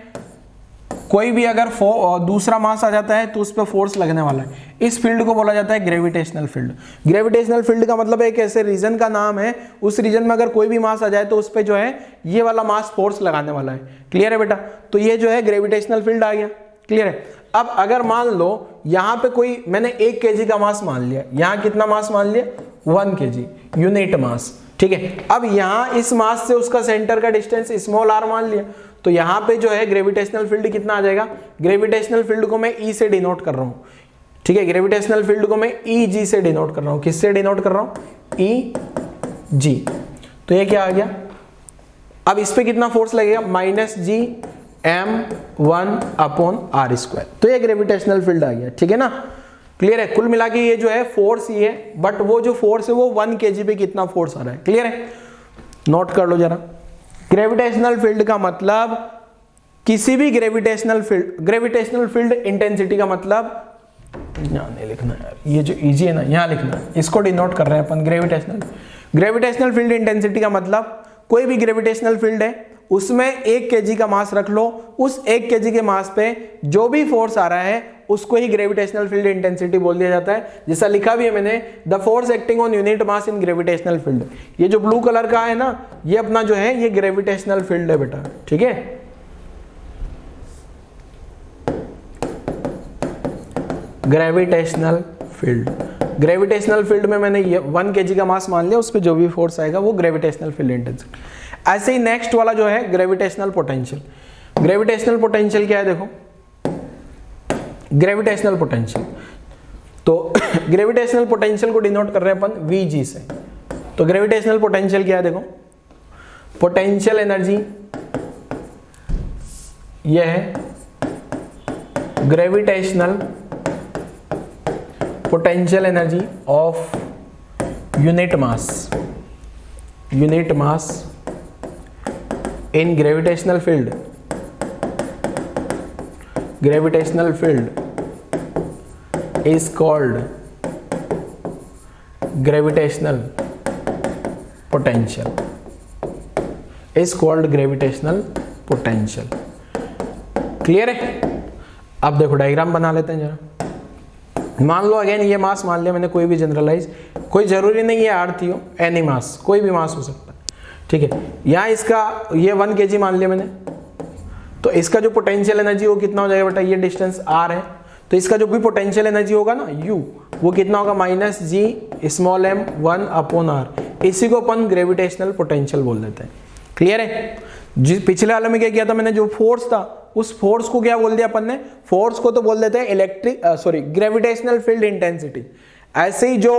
कोई भी अगर दूसरा मास आ जाता है तो उस पर फोर्स लगने वाला है, इस फील्ड को बोला जाता है ग्रेविटेशनल फील्ड। ग्रेविटेशनल फील्ड का मतलब एक ऐसे रीजन का नाम है, उस रीजन में अगर कोई भी मास आ जाए तो उस पर जो है ये वाला मास फोर्स लगाने वाला है, क्लियर है बेटा। तो ये जो है ग्रेविटेशनल फील्ड आ गया, क्लियर है। अब अगर मान लो यहां पे कोई, मैंने 1 kg का मास मान लिया, यहां कितना मास मान लिया, 1 kg यूनिट मास, ठीक है। अब यहां इस मास से उसका सेंटर का डिस्टेंस स्मॉल r मान लिया, तो यहां पे जो है ग्रेविटेशनल फील्ड कितना आ जाएगा, ग्रेविटेशनल फील्ड को मैं E से डिनोट कर रहा हूं, ठीक है, ग्रेविटेशनल फील्ड को मैं EG से डिनोट कर रहा हूं, किससे डिनोट कर रहा हूं, EG। तो ये क्या आ गया, अब इस पे कितना फोर्स लगेगा, -G m1/r²। तो ये ग्रेविटेशनल फील्ड आ गया, ठीक है ना, क्लियर है। कुल मिला के ये जो है फोर्स ये है, बट वो जो फोर्स है वो 1 kg पे कितना फोर्स आ रहा है, क्लियर है, नोट कर लो जरा। ग्रेविटेशनल फील्ड का मतलब किसी भी ग्रेविटेशनल फील्ड इंटेंसिटी का मतलब, यहाँ नहीं लिखना यार, ये जो इजी है ना यहाँ लिखना, इसको डिनोट कर रहे हैं अपन ग्रेविटेशनल फील्ड इंटेंसिटी का मतलब कोई भी ग्रेविटेशनल फील्ड है उसमें 1 kg का मास रख लो, उस 1 kg के मास पे जो भी फोर्स आ रहा है उसको ही ग्रेविटेशनल फील्ड इंटेंसिटी बोल दिया जाता है। जैसा लिखा भी है मैंने, the force acting on unit mass in gravitational field. ये जो ब्लू कलर का है ना, ये अपना जो है ये ग्रेविटेशनल फील्ड है बेटा, ठीक है। ग्रेविटेशनल फील्ड में मैंने ये 1 kg का मास मान लिया, उस पर जो भी फोर्स आएगा वो ग्रेविटेशनल फील्ड इंटेंसिटी। ऐसे ही नेक्स्ट वाला जो है ग्रेविटेशनल पोटेंशियल। ग्रेविटेशनल पोटेंशियल क्या है, देखो ग्रेविटेशनल पोटेंशियल। तो ग्रेविटेशनल पोटेंशियल को डिनोट कर रहे हैं अपन Vg से। तो ग्रेविटेशनल पोटेंशियल क्या है, देखो पोटेंशियल एनर्जी यह है gravitational potential energy of unit mass in gravitational field is called gravitational potential, clear है। अब देखो डायग्राम बना लेते हैं जरा। मान लो अगेन ये मास मान लिया मैंने, कोई भी जनरलाइज, कोई जरूरी नहीं है आर्थी हो, एनी मास, कोई भी मास हो सकता है, ठीक है। यहाँ इसका ये 1 kg मान लिया मैंने, तो इसका जो पोटेंशियल एनर्जी वो कितना हो जाएगा बेटा, ये डिस्टेंस r है, तो इसका जो भी पोटेंशियल एनर्जी होगा ना u, वो कितना होगा -g(m)(1/r)। इसी को अपन ग्रेविटेशनल पोटेंशियल बोल देते हैं, क्लियर है। पिछले वाले में क्या किया था मैंने, जो फोर्स था उस फोर्स को क्या बोल दिया अपन ने, फोर्स को तो बोल देते हैं ग्रेविटेशनल फील्ड इंटेंसिटी। ऐसे ही जो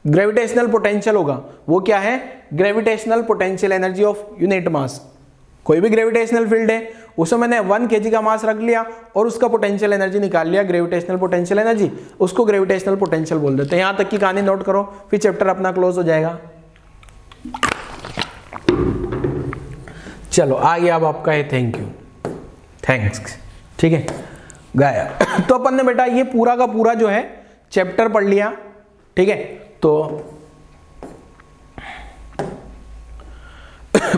ग्रेविटेशनल पोटेंशियल होगा वो क्या है, gravitational potential energy of unit mass. कोई भी ग्रेविटेशनल फील्ड है उसमें मैंने 1 kg का मास रख लिया और उसका पोटेंशियल एनर्जी निकाल लिया, ग्रेविटेशनल पोटेंशियल एनर्जी, उसको ग्रेविटेशनल पोटेंशियल बोल देते हैं। यहां तक की कहानी नोट करो, फिर चैप्टर अपना क्लोज हो जाएगा। चलो आगे अब आपका है थैंक यू, थैंक्स, ठीक है गाया। तो अपन ने बेटा ये पूरा का पूरा जो है चैप्टर पढ़ लिया, ठीक है। तो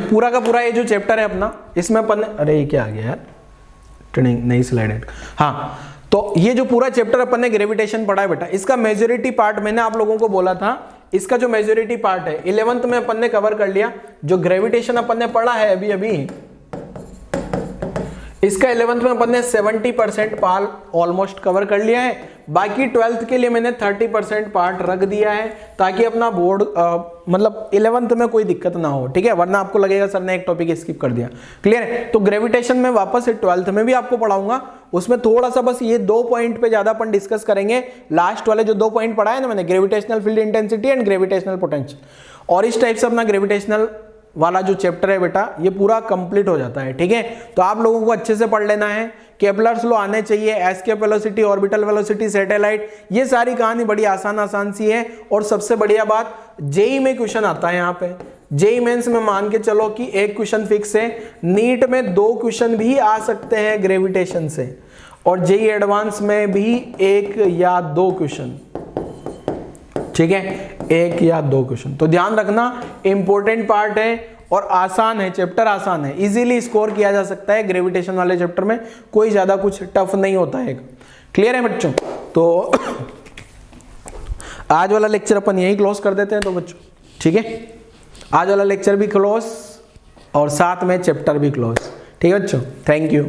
पूरा का पूरा ये जो चैप्टर है अपना, इसमें अपन, अरे ये क्या आ गया यार, ट्रेनिंग नई स्लाइड है। हाँ, तो ये जो पूरा चैप्टर अपन ने ग्रेविटेशन पढ़ा है बेटा, इसका मेजॉरिटी पार्ट मैंने आप लोगों को बोला था, इसका जो मेजॉरिटी पार्ट है 11th में अपन ने कवर कर लिया। जो ग्रेविटेशन अपन ने पढ़ा है अभी इसका 11th में अपन ने 70% पार्ट ऑलमोस्ट कवर कर लिया है। बाकी 12th के लिए मैंने 30% पार्ट रख दिया है, ताकि अपना बोर्ड मतलब 11th में कोई दिक्कत ना हो, ठीक है, वरना आपको लगेगा सर ने एक टॉपिक स्किप कर दिया, क्लियर है। तो ग्रेविटेशन में वापस से 12th में भी आपको पढ़ाऊंगा, उसमें थोड़ा सा बस ये 2 पॉइंट पे ज्यादा अपन डिस्कस करेंगे। लास्ट वाले जो 2 पॉइंट पढ़ाए ना मैंने, gravitational field intensity and gravitational potential, और इस टाइप से अपना ग्रेविटेशनल वाला जो चैप्टर है बेटा ये पूरा कंप्लीट हो जाता है, ठीक है। तो आप लोगों को अच्छे से पढ़ लेना है, केपलर्स लॉ आने चाहिए, escape velocity, orbital velocity, satellite, ये सारी कहानी बड़ी आसान सी है। और सबसे बढ़िया बात, जेई में क्वेश्चन आता है यहाँ पे, जेई मेंस में मान के चलो कि एक क्वेश्चन फिक्स है, नीट में 2 क्वेश्चन भी आ सकते हैं ग्रेविटेशन से, और जेई एडवांस में भी 1 या 2 क्वेश्चन, ठीक है, 1 या 2 क्वेश्चन। तो ध्यान रखना, इंपॉर्टेंट पार्ट है और आसान है, चैप्टर आसान है, इजीली स्कोर किया जा सकता है। ग्रेविटेशन वाले चैप्टर में कोई ज्यादा कुछ टफ नहीं होता है, क्लियर है बच्चों। तो आज वाला लेक्चर अपन यही क्लोज कर देते हैं तो बच्चों, ठीक है, आज वाला लेक्चर भी क्लोज और साथ में चैप्टर भी क्लोज, ठीक है बच्चों, थैंक यू।